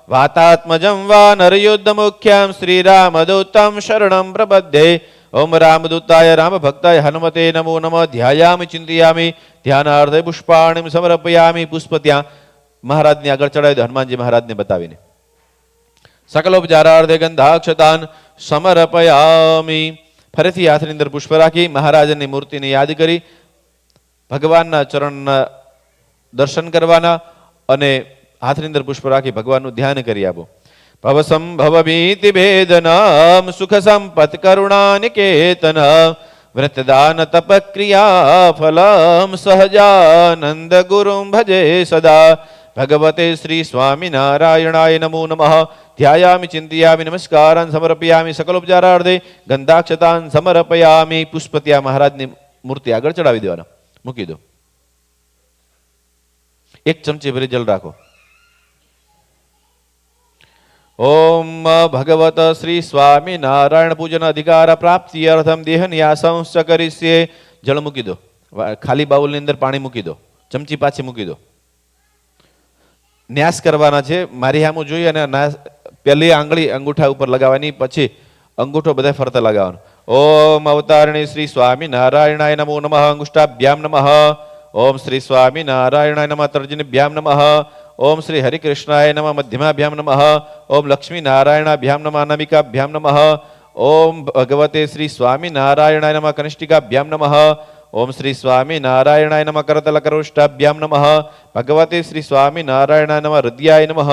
વાતાત્મજમ વાનરયુદ્ધ મુખ્યમ શ્રીરામદૂતમ શરણમ પ્રપદ્યે. ઓમ રામદૂતાય રામ ભક્તાય હનુમતે નમો નમઃ. ધ્યાયામિ ચિંતયામિ ધ્યાનાર્થે પુષ્પાણીમ સમર્પયામિ. પુષ્પ ત્યાં મહારાજની આગળ ચડાવી દો, હનુમાનજી મહારાજને બતાવીને. સકલોપચારાર્થે ગંધાક્ષતાન સમર્પયામિ. ફરીથી હાથની અંદર પુષ્પ રાખી મહારાજની મૂર્તિને યાદ કરી ભગવાનના ચરણના દર્શન કરવાના અને હાથની અંદર પુષ્પ રાખી ભગવાનનું ધ્યાન કરી આપો. ભવ સંભવ ભીતિ ભેદનામ સુખ સંપત કરુણા નિકેતન વ્રતદાન તપ ક્રિયા ફલમ સહજાનંદ ગુરુમ ભજે સદા. ભગવતે શ્રી સ્વામિનારાયણાય નમો નમઃ. ધ્યાયામિ ચિંતયામિ નમસ્કારાન સમર્પયામિ સકલોપચારાર્થે ગંધાક્ષતાન સમર્પયામિ. પુષ્પ ત્યાં મહારાજની મૂર્તિ આગળ ચડાવી દેવાના, મૂકી દો. એક ચમચી ભરી જલ રાખો. ઓમ ભગવત શ્રી સ્વામિનારાયણ પૂજન અધિકાર પ્રાપ્તિ અર્થમ દેહ ન્યાસંશ કરીશ્યે. જળ મૂકી દો, ખાલી બાઉલની અંદર પાણી મૂકી દો, ચમચી પાછી મૂકી દો. ન્યાસ કરવાના છે. મારી સામું જોઈ અને પહેલી આંગળી અંગૂઠા ઉપર લગાવવાની, પછી અંગૂઠો બધા ફરતા લગાવવાનો. ઓમ અવતારણી શ્રી સ્વામિનારાયણાય નમો નમઃ. અંગુષ્ટાભ્યામ નમઃ. ઓમ શ્રી સ્વામિનારાયણાય નમઃ. તર્જનીભ્યામ નમઃ. ઓમ શ્રી હરિકૃષ્ણાય નમઃ. મધ્યમાભ્યામ નમઃ. ઓમ લક્ષ્મીનારાયણાભ્યામ નમઃ. અનામિકાભ્યામ નમઃ. ઓમ ભગવતે શ્રી સ્વામિનારાયણાય નમઃ. કનિષ્ઠિકાભ્યામ નમઃ. ઓમ શ્રી સ્વામિનારાયણાય નમઃ. કરતલકરોષ્ટાભ્યામ નમઃ. ભગવતે શ્રી સ્વામિનારાયણાય નમઃ. હૃદયાય નમઃ.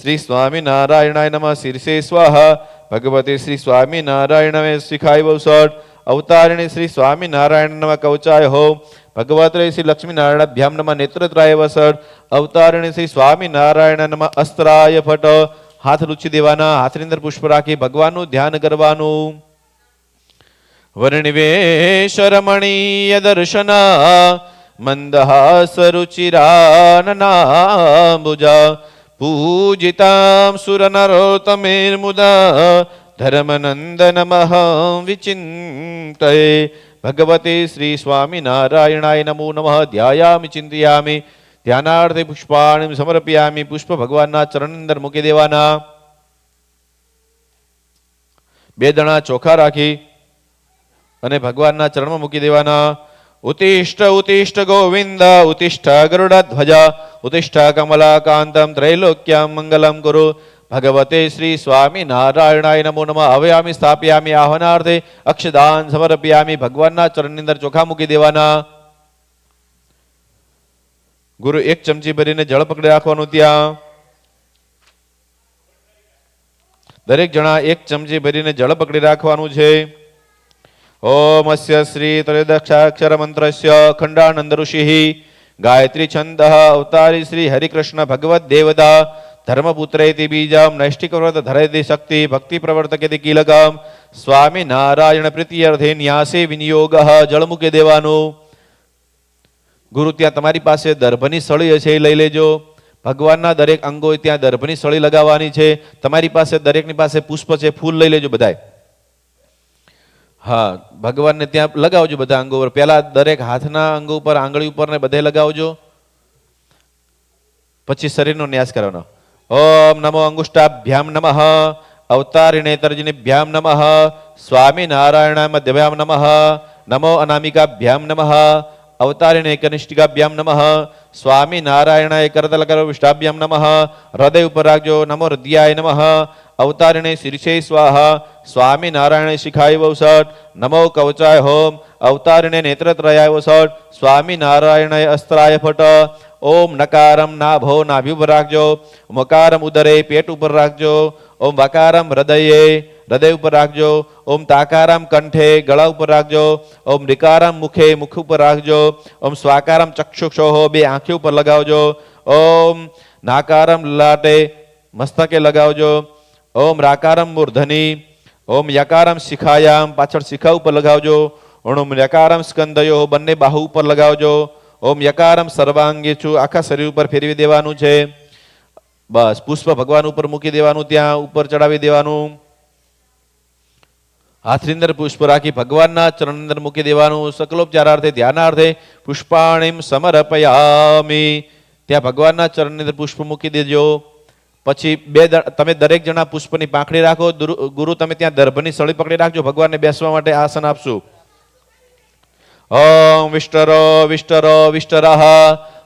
શ્રી સ્વામિનારાયણાય નમઃ. શીર્ષે સ્વાહા. ભગવતે શ્રી સ્વામિનારાયણાય શિખાય વૌષટ. અવતારિણી શ્રી સ્વામિનારાયણ નમઃ. કવચાય હોમ. ભગવતે શ્રી લક્ષ્મીનારાયણાભ્યામ નમઃ. નેત્રત્રાય વસટ. અવતારિણી શ્રી સ્વામિનારાયણ નમઃ. અસ્ત્રાય ફટ. હાથ લૂછી દેવાના, હાથની અંદર પુષ્પ રાખી ભગવાનનું ધ્યાન કરવાનું. વર્ણિવેશ રમણીય દર્શના મંદહાસ રુચિરાનનાંબુજા પૂજિતામ સુરનરોતમેર્મુદા ધર્મનંદનમઃ વિચિંતયે. ભગવતે શ્રી સ્વામિનારાયણાય નમો નમઃ. ધ્યાયામિ ચિંતયામિ. ધ્યાનાર્થે પુષ્પાણિ સમર્પયામિ. પુષ્પ ભગવાનના ચરણ અંદર મૂકી દેવાના. બે દણા ચોખા રાખી અને ભગવાનના ચરણમાં મૂકી દેવાના. ઉતિષ્ઠ ઉતિષ્ઠ ગોવિંદ ઉતિષ્ઠ ગરુડધ્વજ ઉતિષ્ઠ કમલાકાંતમ ત્રૈલોક્યમ મંગલમ કુરુ. ભગવતે શ્રી સ્વામિનારાયણાય નમો નમઃ. હવયામિ સ્થાપયામિ આહ્વાનાર્થે અક્ષદાન સમર્પયામિ. ભગવાનના ચરણની અંદર ચોખા મૂકી દેવાના. ગુરુ એક ચમચી ભરીને જળ પકડી રાખવાનું. ત્યાં દરેક જણા એક ચમચી ભરીને જળ પકડી રાખવાનું છે. ઓમ અસ્ય શ્રી ત્રયોદશાક્ષર મંત્રસ્ય ખંડાનંદ ઋષિ ગાયત્રી છંદ અવતારી શ્રી હરિકૃષ્ણ ભગવદ દેવતા ધર્મપુત્રેતિ બીજમ નૈષ્ટિક વ્રત ધરેતિ શક્તિ ભક્તિ પ્રવર્તકેતિ કીલકમ સ્વામિનારાયણ પ્રીત્યર્થે ન્યાસે વિનિયોગ. જળ મૂકી દેવાનું. ગુરુ ત્યાં તમારી પાસે દર્ભની સળી હશે, એ લઈ લેજો. ભગવાનના દરેક અંગો ત્યાં દર્ભની સળી લગાવવાની છે. તમારી પાસે દરેકની પાસે પુષ્પ છે, ફૂલ લઈ લેજો બધાય. હા, ભગવાનને ત્યાં લગાવજો બધા અંગો ઉપર. પહેલા દરેક હાથના અંગો ઉપર, આંગળી ઉપર ને બધે લગાવજો. પછી શરીરનો ન્યાસ કરવાનો. ઓમ નમો અંગુષ્ટાભ્યામ નમઃ. અવતારિણે તર્જનીભ્યામ નમઃ. સ્વામિનારાયણાય મધ્યભ્યામ નમઃ. નમો અનામિકાભ્યામ નમઃ. અવતારિણે કનિષ્ઠિકાભ્યામ નમઃ. સ્વામિનારાયણાય કરતલકરોષ્ટાભ્યામ નમઃ. હૃદય ઉપર રાખજો. નમો હૃદયાય નમઃ. અવતારિણે શીર્ષે સ્વાહા. સ્વામિનારાયણ શિખાય વૌષટ. નમો કવચાય હોમ. અવતારિણે નેત્રત્રયાય વસટ. સ્વામિનારાયણાય અસ્ત્રાય ફટ. ઓમ નકારમ નાભો નાભી ઉપર રાખજો. મકારમ ઉદરે પેટ ઉપર રાખજો. ઓમ વકારમ હૃદયે હૃદય ઉપર રાખજો. ઓમ તાકારામ કંઠે ગળા ઉપર રાખજો. ઓમ રિકારામ મુખે મુખ ઉપર રાખજો. ઓમ સ્વાકારામ ચક્ષુક્ષોહો બે આંખી ઉપર લગાવજો. ઓમ નાકારમ લલાટે મસ્તકે લગાવજો. ઓમ રાકારમ મૂર્ધની. ઓમ યકારમ શિખાયામ પાછળ શિખા ઉપર લગાવજો. ઓમ યકારમ સ્કંદયો બંને બાહુ ઉપર લગાવજો. ઓમ યકારમ સર્વાંગેચુ આખા શરીર ઉપર ફેરવી દેવાનું છે. બસ પુષ્પ ભગવાન ઉપર મૂકી દેવાનું, ત્યાં ઉપર ચડાવી દેવાનું. હાથની અંદર પુષ્પ રાખી ભગવાનના ચરણ અંદર મૂકી દેવાનું. સકલોપચારાર્થે ધ્યાનાર્થે પુષ્પાણીમ સમર્પયામિ. ત્યાં ભગવાનના ચરણની અંદર પુષ્પ મૂકી દેજો. પછી તમે દરેક જણા પુષ્પની પાંખડી રાખો. ગુરુ તમે ત્યાં દર્ભની સળી પકડી રાખજો. ભગવાનને બેસવા માટે આસન આપશું. ઓમ વિષ્ટરો વિષ્ટરો વિષ્ટરઃ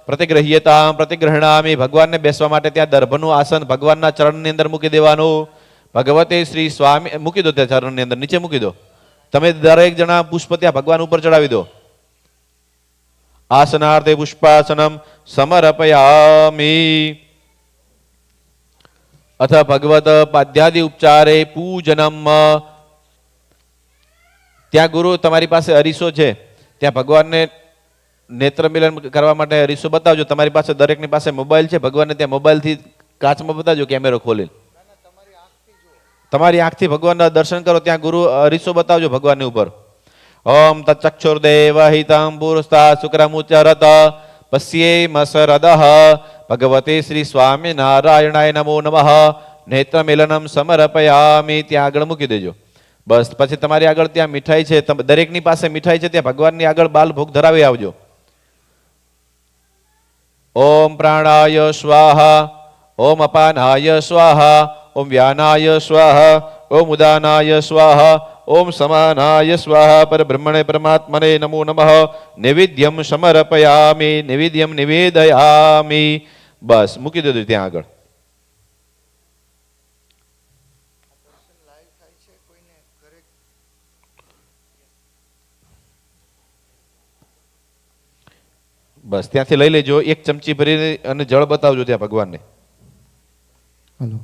પ્રતિગૃહ્યતામ પ્રતિગૃહણામી. ભગવાનને બેસવા માટે ત્યાં દર્ભનું આસન ભગવાનના ચરણની અંદર મૂકી દેવાનું. ભગવતે શ્રી સ્વામી મૂકી દો, ત્યાં ચરણની અંદર નીચે મૂકી દો. તમે દરેક જણા પુષ્પ ત્યાં ભગવાન ઉપર ચડાવી દો. આસનાર્થે પુષ્પાસનમ સમર્પયામી. અથ ભગવત પાદ્યાદિ ઉપચારે પૂજનમ. ત્યાં ગુરુ તમારી પાસે અરીસો છે, ત્યાં ભગવાનને નેત્ર મિલન કરવા માટે અરીસો બતાવજો. તમારી પાસે દરેકની પાસે મોબાઈલ છે, ભગવાનને ત્યાં મોબાઈલથી કાચમાં બતાવજો, કેમેરો ખોલી. તમારી આંખથી ભગવાનના દર્શન કરો, ત્યાં ગુરુ અરીસો બતાવજો ભગવાનની ઉપર. ઓમ તચક્ષુર્દેવ હિતમ પુરસ્તા શુક્રમુચરત પશ્યેમ સરદઃ. ભગવતે શ્રી સ્વામી નારાયણાય નમો નમઃ. નેત્ર મિલનમ સમર્પયામિ. ત્યાં આગળ મૂકી દેજો. બસ પછી તમારી આગળ ત્યાં મીઠાઈ છે, દરેકની પાસે મીઠાઈ છે, ત્યાં ભગવાનની આગળ બાલ ભોગ ધરાવી આવજો. ઓમ પ્રાણાય સ્વાહા, ઓમ અપાનાય સ્વાહા, ઓમ વ્યાનાય સ્વાહા, ઓમ ઉદાનાય સ્વાહા, ઓમ સમાનાય સ્વાહા. પરબ્રહ્મણે પરમાત્મને નમો નમઃ. નૈવેદ્યમ સમર્પયામિ, નૈવેદ્યમ નિવેદયામિ. બસ મૂકી દેજો ત્યાં આગળ. બસ ત્યાંથી લઈ લેજો, એક ચમચી ભરી અને જળ બતાવજો ત્યાં ભગવાનને. હલો,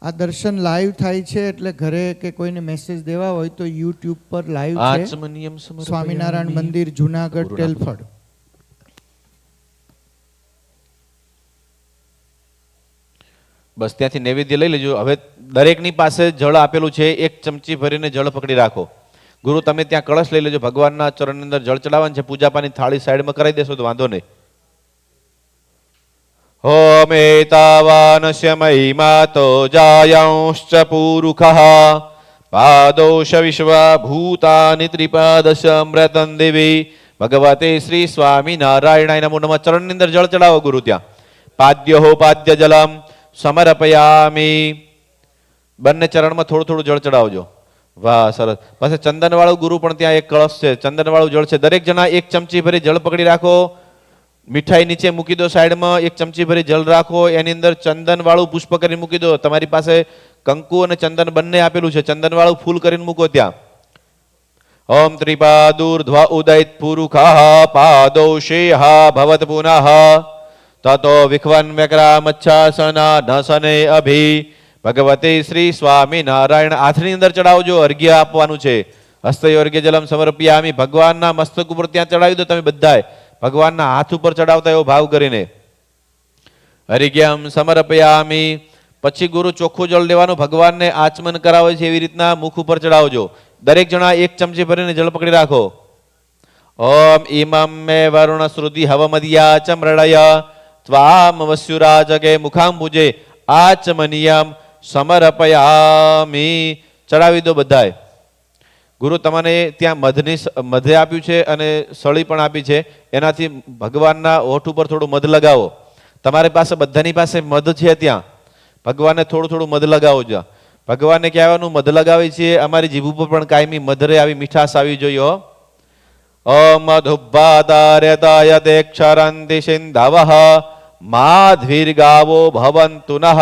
આ દર્શન લાઈવ થાય છે, એટલે ઘરે કે કોઈને મેસેજ દેવા હોય તો યુટ્યુબ પર લાઈવ છે. આચમનિયમ સમર્પયામિ. સ્વામિનારાયણ મંદિર જુનાગઢ ટેલફળ. બસ ત્યાંથી નૈવેદ્ય લઈ લેજો. હવે દરેકની પાસે જળ આપેલું છે, એક ચમચી ભરીને જળ પકડી રાખો. ગુરુ તમે ત્યાં કળશ લઈ લેજો, ભગવાનના ચરણની અંદર જળ ચડાવવાનું છે. પૂજાપાની થાળી સાઈડમાં કરાવી દેશો તો વાંધો નહીં. હોમ એતાવાનસ્ય મહિમાતો જાયાંશ્ચ પૂરુખઃ પાદોષ વિશ્વભૂતાનિ ત્રિપાદશ અમૃતં દેવી. ભગવતે શ્રી સ્વામી નારાયણાય નમો નમઃ. ચરણની અંદર જળ ચડાવો ગુરુ ત્યાં. પાદ્યો પાદ્ય જલમ સમર્પયામિ. બંને ચરણમાં થોડું થોડું જળ ચડાવજો. વાહ, સરસ. પછી ચંદન વાળું ગુરુ પણ ત્યાં એક કળશ છે, ચંદન વાળું જળ છે. દરેક જણા એક ચમચી ભરી જળ પકડી રાખો. મીઠાઈ નીચે મૂકી દો સાઈડમાં. એક ચમચી ભરી જળ રાખો, એની અંદર ચંદન વાળું પુષ્પ કરીને મૂકી દો. તમારી પાસે કંકુ અને ચંદન બંને આપેલું છે, ચંદન વાળું ફૂલ કરીને મૂકો ત્યાં. ઓમ ત્રિપાદુર્ધ્વ ઉદયિત પુરુષા પાદોષેહા ભવત પુનઃ તતો વિખવન વ્યક્રામચ્છાસના નસને અભિ. ભગવતે શ્રી સ્વામી નારાયણ. હાથની અંદર ચડાવજો, અર્ઘ્ય આપવાનું છે. હસ્તયો અર્ઘ્ય જલમ સમર્પયામિ. ભગવાનના મસ્તક ઉપર ત્યાં ચડાવી દો તમે બધાય, ભગવાનના હાથ ઉપર ચડાવતા એવો ભાવ કરીને. અર્ઘ્યમ સમર્પયામિ. પછી ગુરુ ચોખ્ખું જળ લેવાનું, ભગવાનને આચમન કરાવે છે એવી રીતના મુખ ઉપર ચડાવજો. દરેક જણા એક ચમચી ભરીને જળ પકડી રાખો. ઓમ ઇમમ મે વરુણ શ્રુતિ હવમદિયા ચમ્રણય ત્વામ વસ્યુરાજકે મુખાંબુજે આચમનિયમ સમર્પયામિ. ચડાવી દો બધાય. ગુરુ તમને ત્યાં મધ આપ્યું છે અને સળી પણ આપી છે, એનાથી ભગવાનના હોઠ ઉપર થોડું મધ લગાવો. તમારી પાસે બધાની પાસે મધ છે, ત્યાં ભગવાનને થોડું થોડું મધ લગાવો. જ્યાં ભગવાનને કહેવાનું મધ લગાવી છીએ, અમારી જીભ ઉપર પણ કાયમી મધરે આવી મીઠાશ આવી જોઈએ. ઓમ મધુબ્બાદાર્યતાય તે ક્ષરંતિ સિંધવઃ માધ્વીર્ગાવો ભવન્તુ નઃ.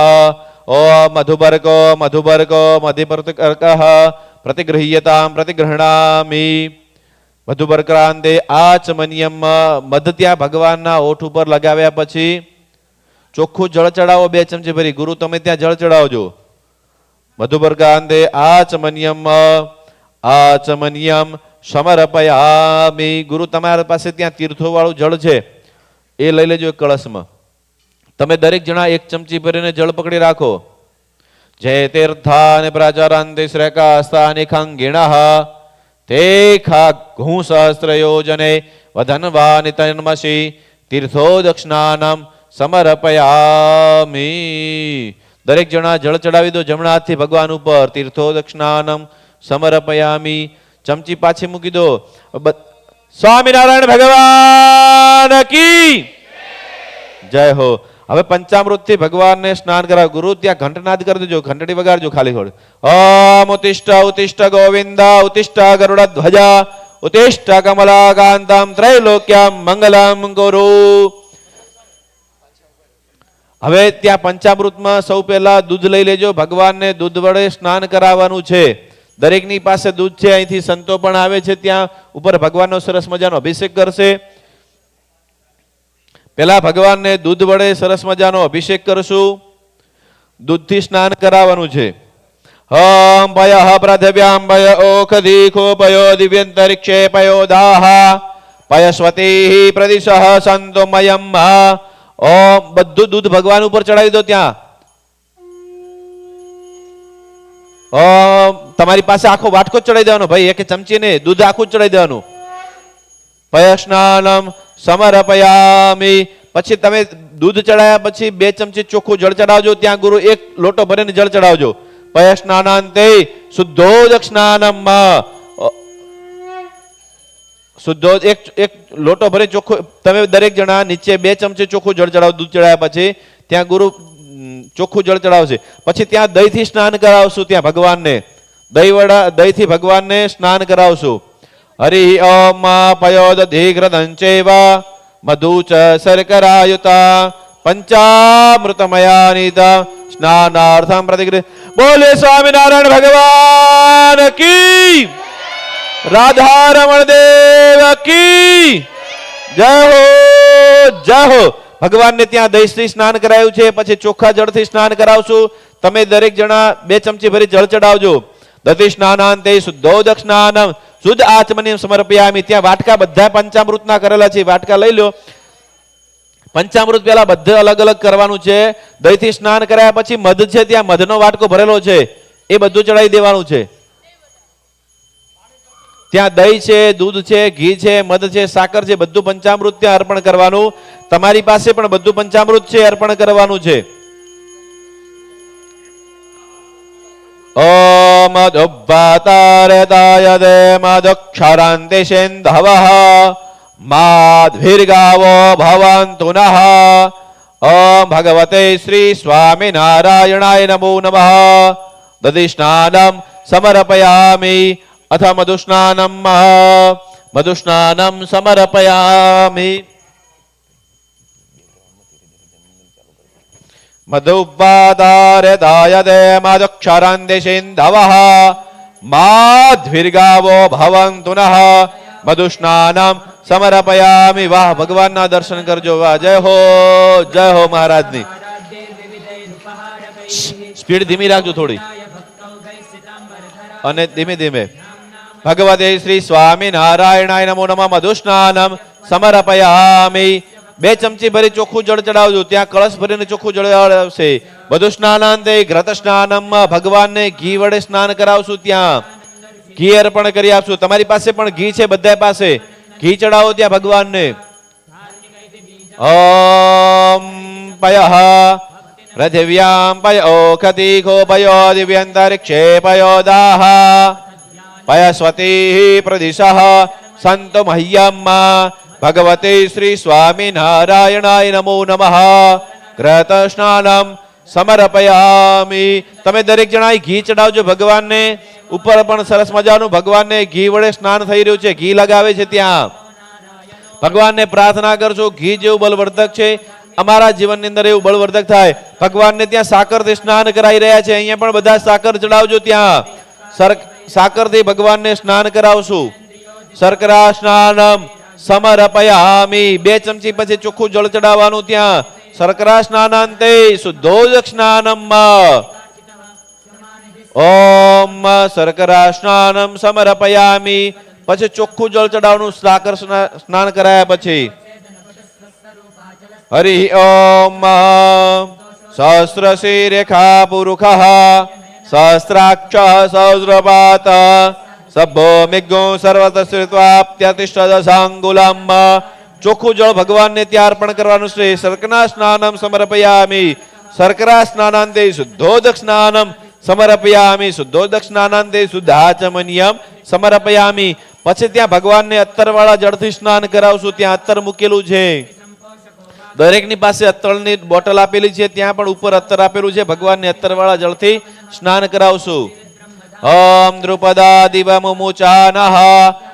ઓમ મધુબર્કો મધુબર્કો મધિપ્રતિકર્કઃ પ્રતિગૃહ્યતામ પ્રતિગૃહણામિ. મધુબર્કરાંતે આચમનિયમ. મધ ત્યાં ભગવાનના હોઠ ઉપર લગાવ્યા પછી ચોખ્ખું જળ ચડાવો 2 ચમચી ભરી. ગુરુ તમે ત્યાં જળ ચડાવજો. મધુબર્કાંતે આચમનિયમ આચમનિયમ સમર્પયામિ. ગુરુ તમારા પાસે ત્યાં તીર્થો વાળું જળ છે, એ લઈ લેજો એક કળશમાં. તમે દરેક જણા એક ચમચી ભરીને જળ પકડી રાખો. જય તીર્થાને પ્રચરંતિ શ્રેકાસ્તાનિ ખંગિણઃ તે ખાઘું સહસ્ત્ર યોજને વધનવાનિ તન્મસી તીર્થો દક્ષિણાનમ સમર્પયામિ. દરેક જણા જળ ચડાવી દો જમણા હાથથી ભગવાન ઉપર. તીર્થો દક્ષિણાનમ સમર્પયામિ. ચમચી પાછી મૂકી દો. સ્વામિનારાયણ ભગવાન કી જય હો. હવે પંચામૃતથી ભગવાનને સ્નાન કરાવ. ગુરુ ત્યાં ઘંટનાદ કરી દેજો, ઘંટડી વગાડજો ખાલી થોડી. ઓમ ઉત્તિષ્ઠ ઉત્તિષ્ઠ ગોવિંદ ઉત્તિષ્ઠ ગરુડ ધ્વજ ઉત્તિષ્ઠ કમલાકાંતમ ત્રૈલોક્યમ મંગલમ ગુરુ. હવે ત્યાં પંચામૃતમાં સૌ પહેલા દૂધ લઈ લેજો. ભગવાનને દૂધ વડે સ્નાન કરાવવાનું છે. દરેકની પાસે દૂધ છે. અહીંથી સંતો પણ આવે છે. ત્યાં ઉપર ભગવાનનો સરસ મજાનો અભિષેક કરશે. પેલા ભગવાનને દૂધ વડે સરસ મજાનો અભિષેક કરશું. દૂધથી સ્નાન કરાવવાનું છે. હમ ભય પ્રથવ્યામ ભય ઓખદીખો ભયો દિવ્યંતરિક્ષે પયો દાહ પયસ્વતી પ્રદિશ સંતો મયમ. ઓમ બધું દૂધ ભગવાન ઉપર ચડાવી દો. ત્યાં તમારી પાસે આખો વાટકો જ ચડાવી દેવાનો ભાઈ. એક ચમચી ને દૂધ આખું જ ચડાવી દેવાનું. પય સ્નાનમ સમર્પયામિ. પછી તમે દૂધ ચડાયા પછી 2 ચમચી ચોખ્ખું જળ ચડાવજો. ત્યાં ગુરુ 1 લોટો ભરીને જળ ચડાવજો. પય સ્નાનાંતે શુદ્ધોદક સ્નાનમ. શુદ્ધો એક લોટો ભરી ચોખ્ખું તમે દરેક જણા નીચે 2 ચમચી ચોખ્ખું જળ ચડાવો. દૂધ ચડાયા પછી ત્યાં ગુરુ ચોખ્ખું જળ ચડાવશે. પછી ત્યાં દહીંથી સ્નાન કરાવશું. ત્યાં ભગવાનને દહીંથી ભગવાનને સ્નાન કરાવશું. હરિ ઓમ પયોદધિઘ્રદંચૈવ મધુ ચ શર્કરાયુતા પંચામૃતમયાનિત સ્નાનાર્થમ પ્રતિગૃહ. બોલે સ્વામિનારાયણ ભગવાન કી. રાધારમણ દેવ કી જય હો જય હો. ભગવાનને ત્યાં દહીંથી સ્નાન કરાયું છે. પછી ચોખ્ખા જળથી સ્નાન કરાવશું. તમે દરેક જણા 2 ચમચી ભરી જળ ચડાવજો. દધિ સ્નાનાંતે શુદ્ધોદક સ્નાનમ શુદ્ધ આચમનીમ સમર્પયામિ. ત્યાં વાટકા બધા પંચામૃતના કરેલા છે. વાટકા લઈ લો. પંચામૃત પેલા બધે અલગ અલગ કરવાનું છે. દહીંથી સ્નાન કરાયા પછી મધ છે. ત્યાં મધનો વાટકો ભરેલો છે. એ બધું ચડાવી દેવાનું છે. ત્યાં દહીં છે, દૂધ છે, ઘી છે, મધ છે, સાકર છે. બધું પંચામૃત ત્યાં અર્પણ કરવાનું. તમારી પાસે પણ બધું પંચામૃત છે, અર્પણ કરવાનું છે. ઓમ દુબ્બાતારતાય દે મદક્ષરાંતે સેન્ધવઃ માધ્વિર્ગાવો ભવન્તુ નઃ. ઓમ ભગવતે શ્રી સ્વામિનારાયણાય નમો નમઃ. દધિ સ્નાનમ સમર્પયામિ અથ મધુસ્નાનમ મધુસ્નાનમ સમર્પયામિ. મધુબ્બાદારદાય દે મદક્ષરાંતે સેન્ધવઃ માધ્વિર્ગાવો ભવન્તુ નઃ. મધુસ્નાનમ સમર્પયામિ. વાહ, ભગવાનના દર્શન કરજો. વાહ, જય હો મહારાજની. સ્પીડ ધીમી રાખજો થોડી. અને ધીમે ધીમે. ભગવતે શ્રી સ્વામિનારાયણાય નમો નમઃ. મધુસ્નાનમ સમર્પયામિ. 2 ચમચી ભરી ચોખ્ખું જળ ચડાવજો. ત્યાં કળશ ભરીને ચોખ્ખું જળ આવશે. મધુસ્નાનાંતે ઘૃત સ્નાનમ. ભગવાનને ઘી વડે સ્નાન કરાવશું. ત્યાં ઘી અર્પણ કરી આપશું. તમારી પાસે પણ ઘી છે. બધા પાસે ઘી ચડાવો ત્યાં ભગવાનને. ઓમ પયઃ પૃથિવ્યામ પયોખતીખો પયો દિવ્યંતરિક્ષે પયો દાહ પયસ્વતી પ્રદિશ સંતો મહ્યમ. ભગવતે શ્રી સ્વામિનારાયણાય નમો નમઃ. ઘૃત સ્નાનમ સમર્પયામિ. તમે દરેક જણાએ ઘી ચડાવજો ભગવાનને. ઉપર પણ સરસ મજાનું ભગવાનને ઘી વડે સ્નાન થઈ રહ્યું છે. ઘી લગાવે છે. ત્યાં ભગવાનને પ્રાર્થના કરજો. ઘી જેવું બળવર્ધક છે. અમારા જીવનની અંદર એવું બળવર્ધક થાય. ભગવાનને ત્યાં સાકરથી સ્નાન કરાવી રહ્યા છે. અહીંયા પણ બધા સાકર ચડાવજો. ત્યાં સાકરથી ભગવાનને સ્નાન કરાવશું. શર્કરા સ્નાનમ સમર્પયામિ. 2 ચમચી પછી ચોખ્ખું જળ ચડાવવાનું. ત્યાં શર્કરા સ્નાનાંતે શુદ્ધોદક સ્નાનમ. ઓમ શર્કરા સ્નાનમ સમર્પયામિ. પછી ચોખ્ખું જળ ચડાવવાનું. સાકર સ્નાન કરાયા પછી હરિ ઓમ સહસ્રશી રેખા પુરુષ સહસ્રાક્ષ સહસ્રપાત સભ્ભો મિગ્ગો સર્વતસ્ત્વાપ્ત્યતિષ્ઠદશાંગુલમ. ચોખ્ખું જળ ભગવાનને ત્યાં અર્પણ કરવાનું છે. શર્કરા સ્નાનમ સમર્પયામિ. શર્કરા સ્નાનાંતે શુદ્ધોદક સ્નાનમ સમર્પયામિ. શુદ્ધોદક સ્નાનાંતે શુદ્ધાચમનિયમ સમર્પયામિ. પછી ત્યાં ભગવાનને અત્તરવાળા જળથી સ્નાન કરાવશું. ત્યાં અત્તર મૂકેલું છે. દરેકની પાસે અત્તરની બોટલ આપેલી છે. ત્યાં પણ ઉપર અત્તર આપેલું છે. ભગવાનને અત્તરવાળા જળથી સ્નાન કરાવશું. ઓમ દ્રુપદાદિવ મુમુચાનઃ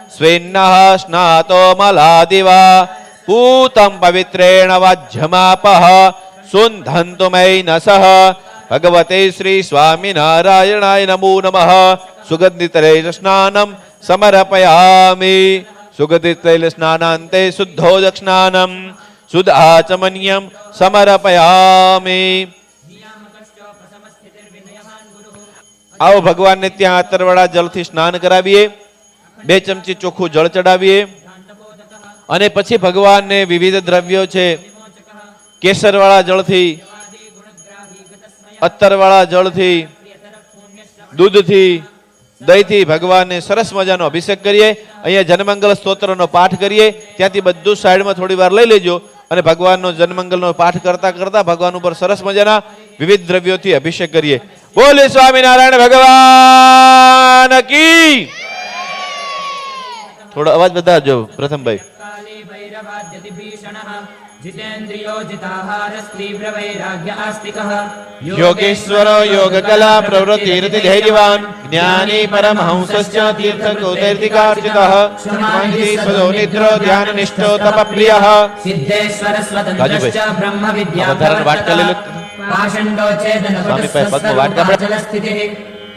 સ્વેન્નઃ સ્નાતો મલાદિવ પૂતમ પવિત્રેણ વાજ્યમાપઃ સુંધંતુ મયી નસઃ ભગવતે શ્રી સ્વામિનારાયણાય નમો નમઃ સુગંધિત તૈલ સ્નાનમ સમર્પયામિ સુગંધિત તૈલ સ્નાનાંતે શુદ્ધોદક સ્નાનમ શુદ્ધ આચમન્યમ સમર્પયામિ. આવો ભગવાનને ત્યાં અત્તરવાળા જળથી સ્નાન કરાવીએ, 2 ચમચી ચોખ્ખું જળ ચડાવીએ અને પછી ભગવાનને વિવિધ દ્રવ્યો છે કેસરવાળા જળથી, અત્તરવાળા જળથી, દૂધથી, દહીંથી ભગવાનને સરસ મજાનો અભિષેક કરીએ. અહીંયા જનમંગલ સ્તોત્રનો પાઠ કરીએ. ત્યાંથી બધું સાઈડમાં થોડી વાર લઈ લેજો અને ભગવાનનો જનમંગલનો પાઠ કરતા કરતા ભગવાન ઉપર સરસ મજાના વિવિધ દ્રવ્યોથી અભિષેક કરીએ. બોલે સ્વામિનારાયણ ભગવાન કી. થોડો અવાજ વધારજો પ્રથમભાઈ. યોગેશ્વરો યોગ કલા પ્રવૃત્તિ ધૈર્યવાન જ્ઞાની પરમહંસશ્ચ તીર્થકોતૈર્તિકાર્ચિતઃ શાંતિ સદો નિદ્રો ધ્યાન નિષ્ઠો તપપ્રિયઃ. સિદ્ધેશ્વર સ્વતંત્રશ્ચ બ્રહ્મ વધારાનો વાટકા લઈ લો. પાષંડો છેદન સ્વામી પાસે પદ્મ વાટકા જલ સ્થિતિઃ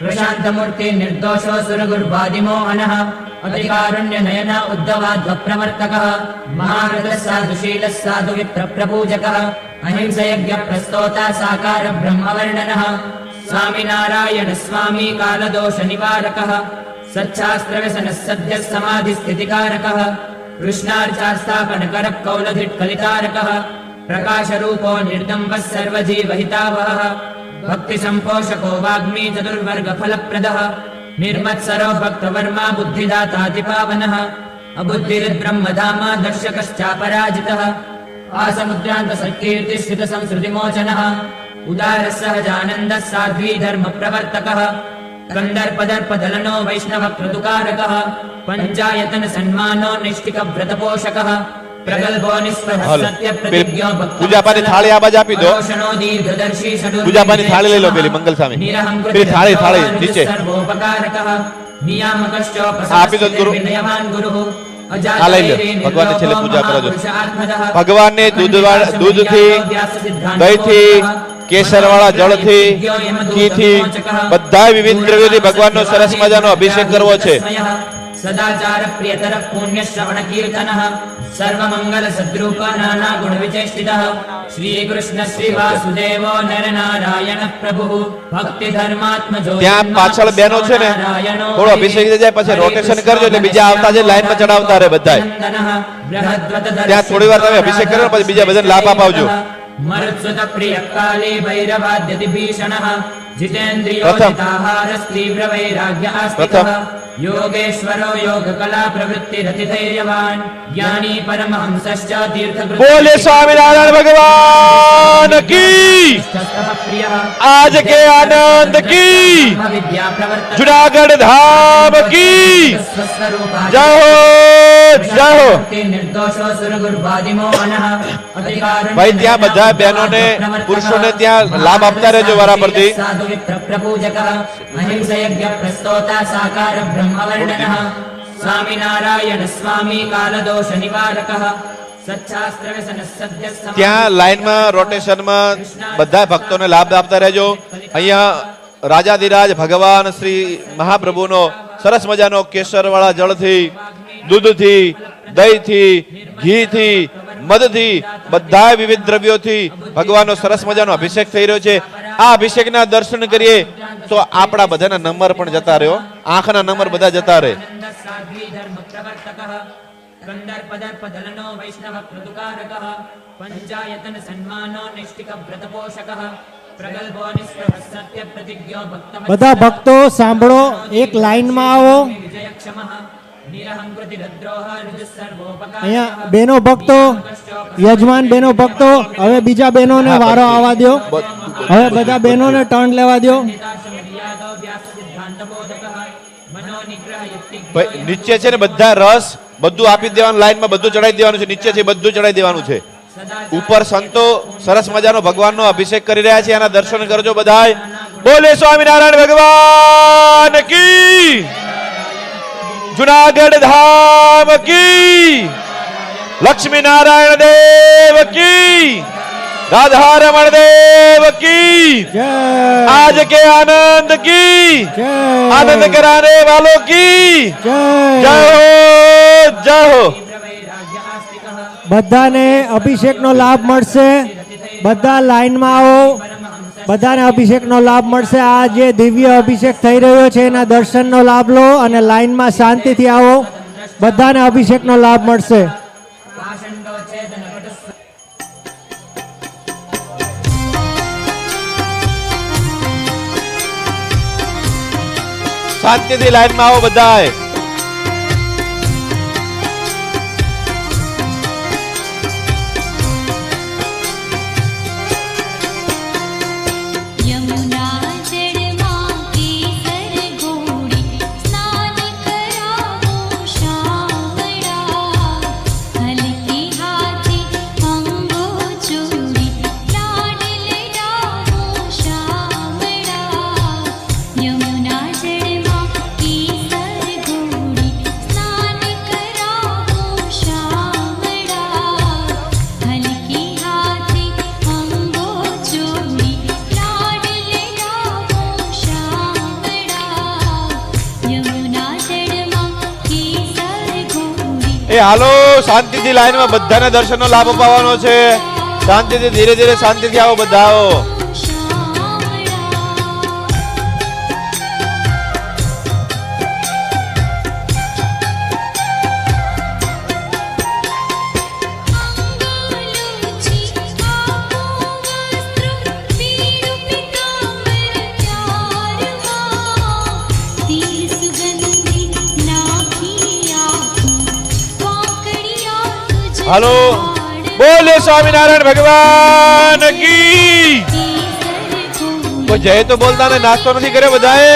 પ્રશાંત મૂર્તિ નિર્દોષો સુરગુર્ભાદિમોહનઃ અતિકારુણ્ય નયન ઉદ્ધવાદ્વ પ્રવર્તકઃ મહારથઃ સાધુશીલઃ સાધુ વિપ્ર પ્રપૂજકઃ અહિંસયજ્ઞ પ્રસ્તોતા સાકાર બ્રહ્મવર્ણનઃ સ્વામિનારાયણ સ્વામી કાલદોષ નિવારકઃ સચ્છાસ્ત્ર વ્યસન સદ્ય સમાધિ સ્થિતિકારકઃ કૃષ્ણાર્ચાસ્થાપન કર કૌલધિટ કલિતારકઃ પ્રકાશ રૂપો નિર્દંબઃ સર્વજીવહિતાવહઃ ભક્તિ સંપોષકો વાગ્મી ચતુર્વર્ગ ફલપ્રદઃ निर्मत्सरो भक्तवर्मा बुद्धिदातातिपावनः अबुद्धिर्ब्रह्मधामा दर्शकश्चापराजितः आसमुद्रान्त सत्कीर्तिस्थित संस्कृतिमोचनः उदारः सहजानन्दः साध्वी धर्म प्रवर्तकः कंदर्पदर्पदलनो वैष्णव क्रतुकारकः पंचायतन सन्मानो नैष्ठिक व्रतपोषकः प्रगल्भो निस्पृहः सत्य प्रतिज्ञो પૂજાપાની થાળી આ બાજુ આપી દો. दीर्घदर्शी પૂજાપાની થાળી લઈ લો પેલી મંગલ સ્વામી. પેલી થાળી થાળી નીચે सर्वोपकारकः नियामकश्चोपसमः આપી દો ગુરુ. विनयवान् गुरुः આ લઈ લો. ભગવાનને છેલ્લે પૂજા કરો છો. ભગવાનને દૂધથી, દહીંથી, કેસરવાળા જળથી, ઘીથી, બધા વિવિધ દ્રવ્યોથી ભગવાનનો સરસ મજાનો અભિષેક કરવો છે. सदाचार प्रियतर पुण्य श्रवण कीर्तनः सर्वमंगल सद्रूप नाना गुण विचेष्टितः श्री कृष्ण श्री वासुदेवो नर नारायण प्रभु भक्ति धर्मात्मजो. ત્યાં પાછળ બહેનો છે ને, થોડો અભિષેક થઈ જાય પછી રોટેશન કરજો એટલે બીજા આવતા જે લાઈનમાં ચડાવતા રહે બધા. ત્યાં થોડી વાર તમે અભિષેક કરો પછી બીજા બધાને લાભ અપાવજો. मरुत्सुत प्रिय काले भैरवाद्यति भीषणः जितेन्द्रियो प्रथम. जिताहार तीव्र वैराग्य आस्तिकः योगेश्वरो योग कला प्रवृत्ति रति धैर्यवान ज्ञानी परमहंसश्च तीर्थकृत. બોલે સ્વામિનારાયણ ભગવાન કી. प्रियः आज के आनंद की. विद्या प्रवर्तक જુનાગઢ ધામ की. स्वस्वरूपा જય હો જય હો. निर्दोषो सुरगुर्भादिमोहनः अधिकारुण्य ભાઈ ત્યાં બધા બહેનોને પુરુષોને ત્યાં લાભ આપતા રહેજો વારાફરતી. साधु विप्र प्रपूजकः अहिंसयज्ञ प्रस्तोता साकार ब्रह्मवर्णनः स्वामिनारायण स्वामी कालदोष निवारकः सच्छास्त्र व्यसन सद्य ત્યાં લાઈનમાં રોટેશનમાં બધા ભક્તોને લાભ આપતા રહેજો. અહીંયા રાજાધિરાજ ભગવાન શ્રી મહાપ્રભુનો સરસ મજાનો કેસરવાળા જળથી, દૂધથી, દહીંથી, ઘીથી, મધથી, બધા વિવિધ દ્રવ્યોથી ભગવાનનો સરસ મજાનો અભિષેક થઈ રહ્યો છે. આ અભિષેકના દર્શન કરીએ તો આપણા બધાના નંબર પણ જતા રહ્યો, આંખના નંબર બધા જતા રહે. साध्वी धर्म प्रवर्तकः कंदर्पदर्पदलनो वैष्णव क्रतुकारकः पंचायतन सन्मानो नैष्ठिक व्रतपोषकः प्रगल्भो निस्पृहः सत्य प्रतिज्ञो भक्तवत्सलः. બધા ભક્તો સાંભળો, એક લાઈનમાં આવો. विजयक्षमः निरहंकृति रुद्रोह ऋजुः सर्वोपकारकः અહીંયા બેનો ભક્તો, યજમાન બેનો ભક્તો, હવે બીજા બહેનોને વારો આવવા દો. હવે બધા બહેનોને ટર્ન લેવા દો. ભાઈ નીચે છે ને બધા રસ બધું આપી દેવાનું, લાઈનમાં બધું ચડાવી દેવાનું છે. નીચે છે બધું ચડાવી દેવાનું છે. ઉપર સંતો સરસ મજાનો ભગવાનનો અભિષેક કરી રહ્યા છે, એના દર્શન કરજો બધાય. બોલે સ્વામિનારાયણ ભગવાન કી. જુનાગઢ ધામ કી. લક્ષ્મી નારાયણ દેવ કી. राधा रमण देव की, जय आज के आनंद की, जय आनंद कराने वालों की जय जय हो, जय हो। બધાને અભિષેકનો લાભ મળશે. બધા લાઈનમાં આવો. બધાને અભિષેકનો લાભ મળશે. આ જે દિવ્ય અભિષેક થઈ રહ્યો છે એના દર્શનનો લાભ લો અને લાઈનમાં શાંતિથી આવો. બધાને અભિષેકનો લાભ મળશે. શાંતિથી લાઈનમાં આવો બધાય. એ હાલો, શાંતિથી લાઈનમાં બધાને દર્શનનો લાભ અપાવવાનો છે. શાંતિથી, ધીરે ધીરે શાંતિથી આવો બધા આવો. હાલો, બોલે સ્વામિનારાયણ ભગવાન કી. કોઈ જય તો બોલતા ને નાસ્તો નથી કર્યો બધાએ.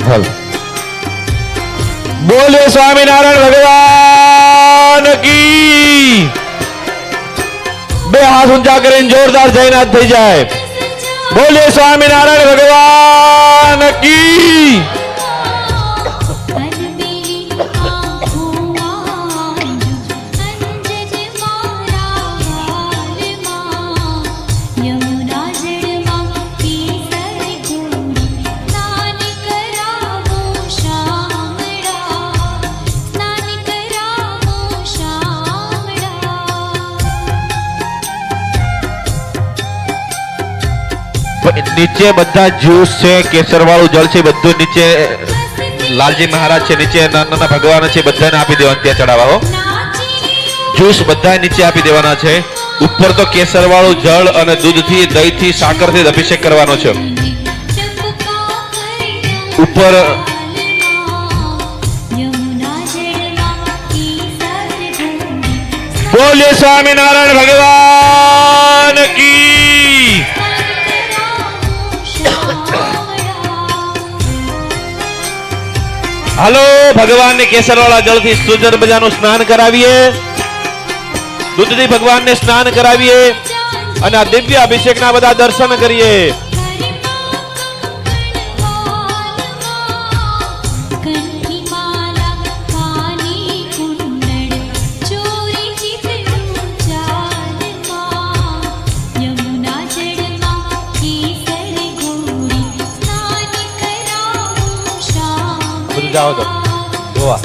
હાલો, બોલે સ્વામિનારાયણ ભગવાન કી. બે હાથ ઊંચા કરીને જોરદાર જયનાથ થઈ જાય. બોલે સ્વામિનારાયણ ભગવાન કી. નીચે બધા જ્યુસ છે, કેસર વાળું જળ છે, બધું નીચે લાલજી મહારાજ છે, નીચે નાના ભગવાન છે, બધાને આપી દેવાના ત્યાં ચડાવવા હો. જ્યુસ બધા નીચે આપી દેવાના છે. ઉપર તો કેસર વાળું જળ અને દૂધથી, દહીંથી, સાકરથી અભિષેક કરવાનો છે. ઉપર બોલે સ્વામિનારાયણ ભગવાન કી. હાલો, ભગવાનને કેસરવાળા જળથી સુજર બજાનું સ્નાન કરાવીએ. દૂધથી ભગવાનને સ્નાન કરાવીએ અને આ દિવ્ય અભિષેકના બધા દર્શન કરીએ. જાઓ તો જોવા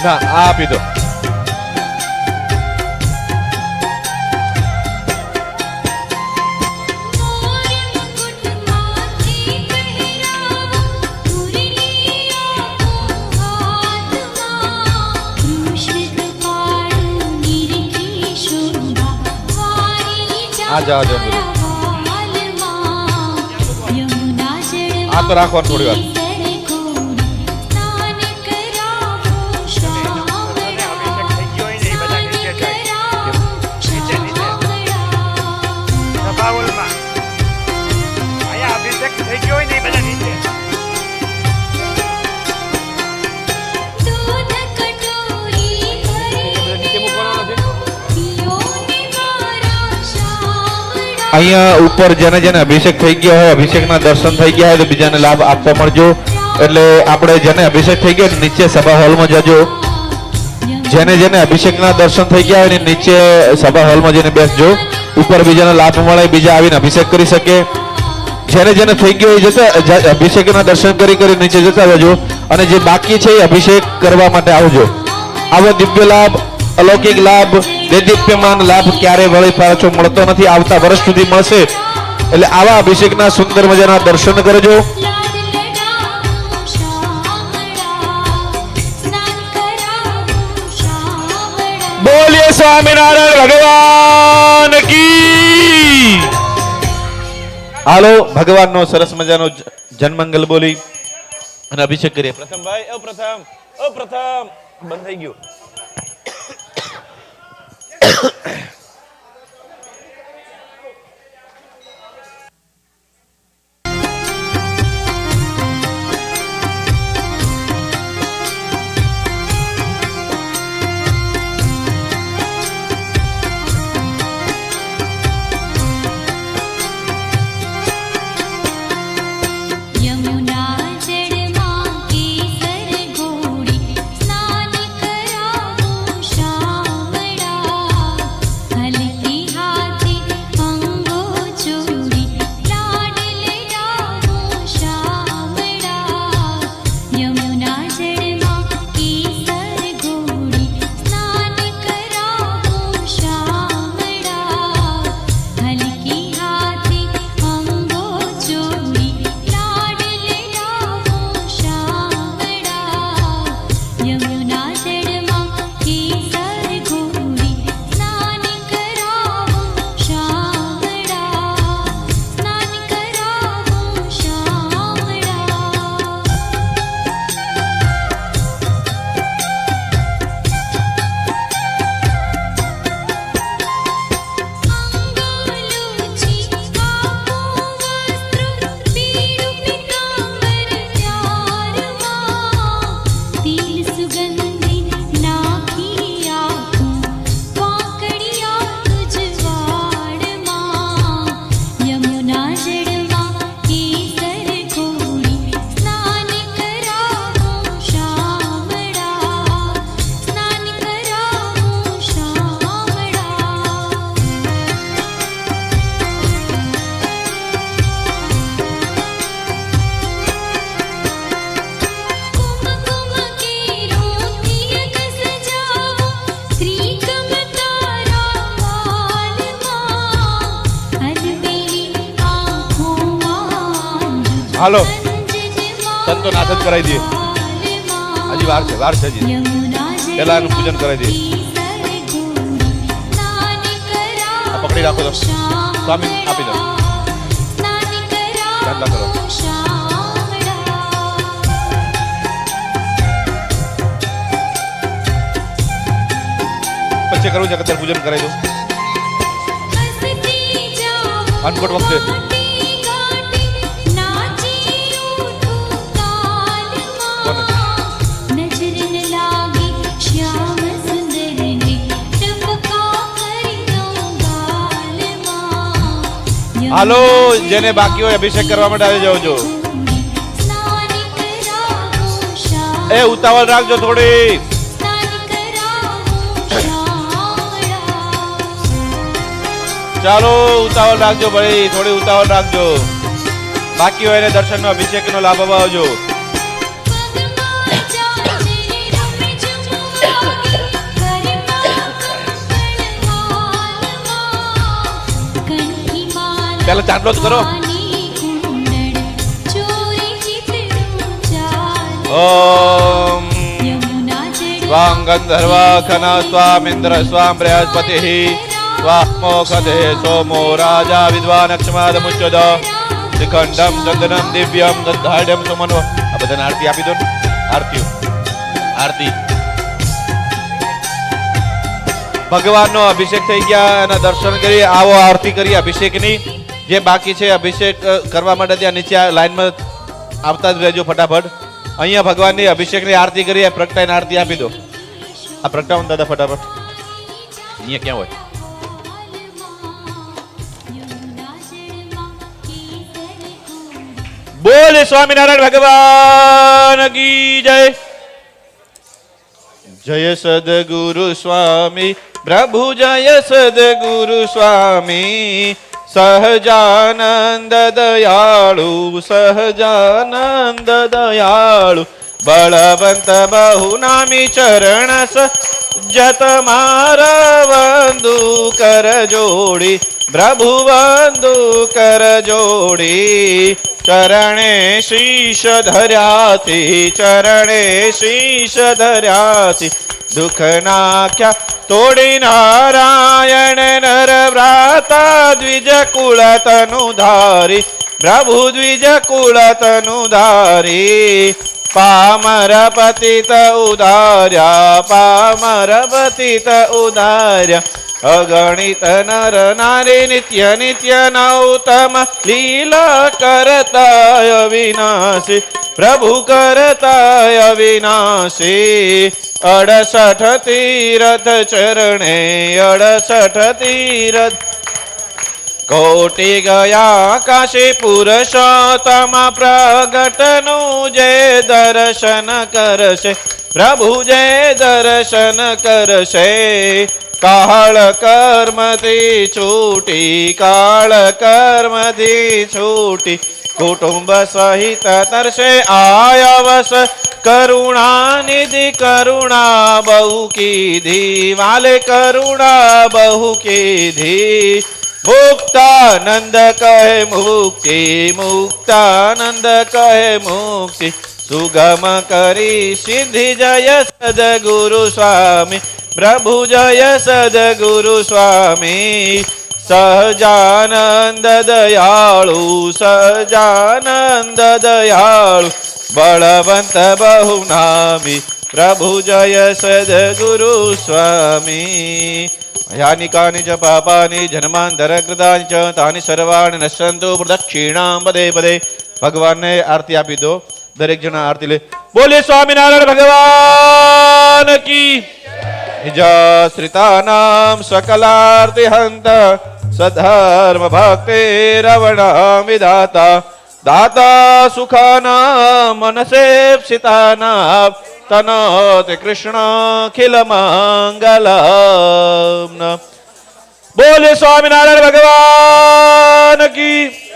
ના આ આપી દો. આ જાઓ જો આ તો રાખો થોડી વાર. અહીંયા ઉપર જેને જેને અભિષેક થઈ ગયો હોય, અભિષેકના દર્શન થઈ ગયા હોય તો બીજાને લાભ આપવા મળજો. એટલે આપણે જેને અભિષેક થઈ ગયો નીચે સભા હોલમાં જજો. જેને જેને અભિષેકના દર્શન થઈ ગયા હોય ને નીચે સભા હોલમાં જઈને બેસજો. ઉપર બીજાને લાભ મળે, બીજા આવીને અભિષેક કરી શકે. જેને જેને થઈ ગયો એ જતા અભિષેકના દર્શન કરી નીચે જતા રહેજો. અને જે બાકી છે એ અભિષેક કરવા માટે આવજો. આવો દિવ્ય લાભ, અલૌકિક લાભ, દેદીપ્યમાન લાભ ક્યારે વળી પાછો મળતો નથી, આવતા વર્ષ સુધી મળશે. એટલે આવા અભિષેકના સુંદર મજાના દર્શન કરજો. બોલીએ સ્વામિનારાયણ ભગવાન કી. હાલો ભગવાનનો સરસ મજાનો જન્મંગલ બોલી અને અભિષેક કરીએ. પ્રથમ ભાઈ અપ્રથમ બંધ થઈ ગયું. હાલો સંતો નાથ જ કરાવી દઈએ. હજી વાર છે હજી. પેલા એનું પૂજન કરાવી દઈએ. આ પકડી રાખો તો સ્વામી આપી દો. ધ્યાન રાખો. પછી કરવું છે કે અત્યારે પૂજન કરાવી દો. અનકોટ વખતે હાલો જેને બાકી હોય અભિષેક કરવા માટે આવી જાવ છો. એ ઉતાવળ રાખજો થોડી. ચાલો ઉતાવળ રાખજો ભાઈ, થોડી ઉતાવળ રાખજો. બાકી હોય ને દર્શન નો અભિષેક નો લાભ અપાવજો. પેલા ચાંદલો જ કરો. ઓમ સ્વામ ગંધર્વ ખના swarm Indra swarm Brihaspati swarm મોખદે સોમો રાજા વિદ્વાન અક્ષમાદ મુચ્યદ શ્રીખંડમ ચંદનમ દિવ્યમ દધાડ્યમ સુમનો. આ બધાને આરતી આપી દો. આરતી ભગવાનનો અભિષેક થઈ ગયા, એના દર્શન કરી આવો આરતી કરી અભિષેકની. જે બાકી છે અભિષેક કરવા માટે ત્યાં નીચે લાઈનમાં આવતા જ રહેજો ફટાફટ. અહીંયા ભગવાનની અભિષેકની આરતી કરી પ્રગટાઈને આરતી આપી દો. આ પ્રગટાવો દાદા ફટાફટ. અહીંયા ક્યાં હોય? બોલે સ્વામિનારાયણ ભગવાન કી જય. જય સદગુરુ સ્વામી પ્રભુ જય સદગુરુ સ્વામી સહજાનંદ દયાળુ સહજાનંદ દયાળુ બળવંત બહુનામી ચરણ જત મારા વંદુ કર જોડી પ્રભુ વંદુ કર જોડી ચરણે શીશ ધર્યાથી ચરણે શીશ ધર્યાથી દુઃખ નાખ્યા તોડી નારાયણ નર વ્રાતા દ્વિજ કુળ તનુ ધારી પ્રભુ દ્વિજ કુળ તનુ ધારી પામર પતિત ઉદાર્યા પામર પતિત ઉદાર્યા અગણિત નર નારી નિત્ય નિત્ય નૌતમ લીલા કરતા વિનાશી પ્રભુ કરતા વિનાશી 68 તીરથ ચરણે 68 તીરથ કોટી ગયા કાશી પુરુષોત્તમ પ્રગટનું જે દર્શન કરશે પ્રભુ જે દર્શન કરશે કાળ કર્મથી છૂટી કાળ કર્મથી છૂટી કુટુંબ સહિત તરશે આયવસ કરુણા નિધિ કરુણા બહુ કીધી વાલે કરુણા બહુ કીધી મુક્તાનંદ કહે મુક્તિ મુક્તાનંદ કહે મુક્તિ સુગમ કરી સિદ્ધિ જય સદગુરુ સ્વામી પ્રભુ જય સદગુરુ સ્વામી સહજાનંદ દયાળુ સહજાનંદ દયાળુ બળવંત બહુનામી પ્રભુ જય સદગુરુ સ્વામી યાની કાની ચ પાપાની જન્માંતર કૃતાની ચ તાની સર્વાણિ નશ્યંતુ પ્રદક્ષિણામ પદે પદે. ભગવાનને આરતી આપી દો. દરેક જણા આરતી લે. બોલે સ્વામિનારાયણ ભગવાન કી નિજાશ્રિતાનામ સકલાર્તિ હંત સધર્મ ભક્તિ રવણ વિધાતા દાતા સુખાના મનસેપ્સિતાના તનોતિ કૃષ્ણ ખિલ મંગલમ. બોલે સ્વામિનારાયણ ભગવાન કી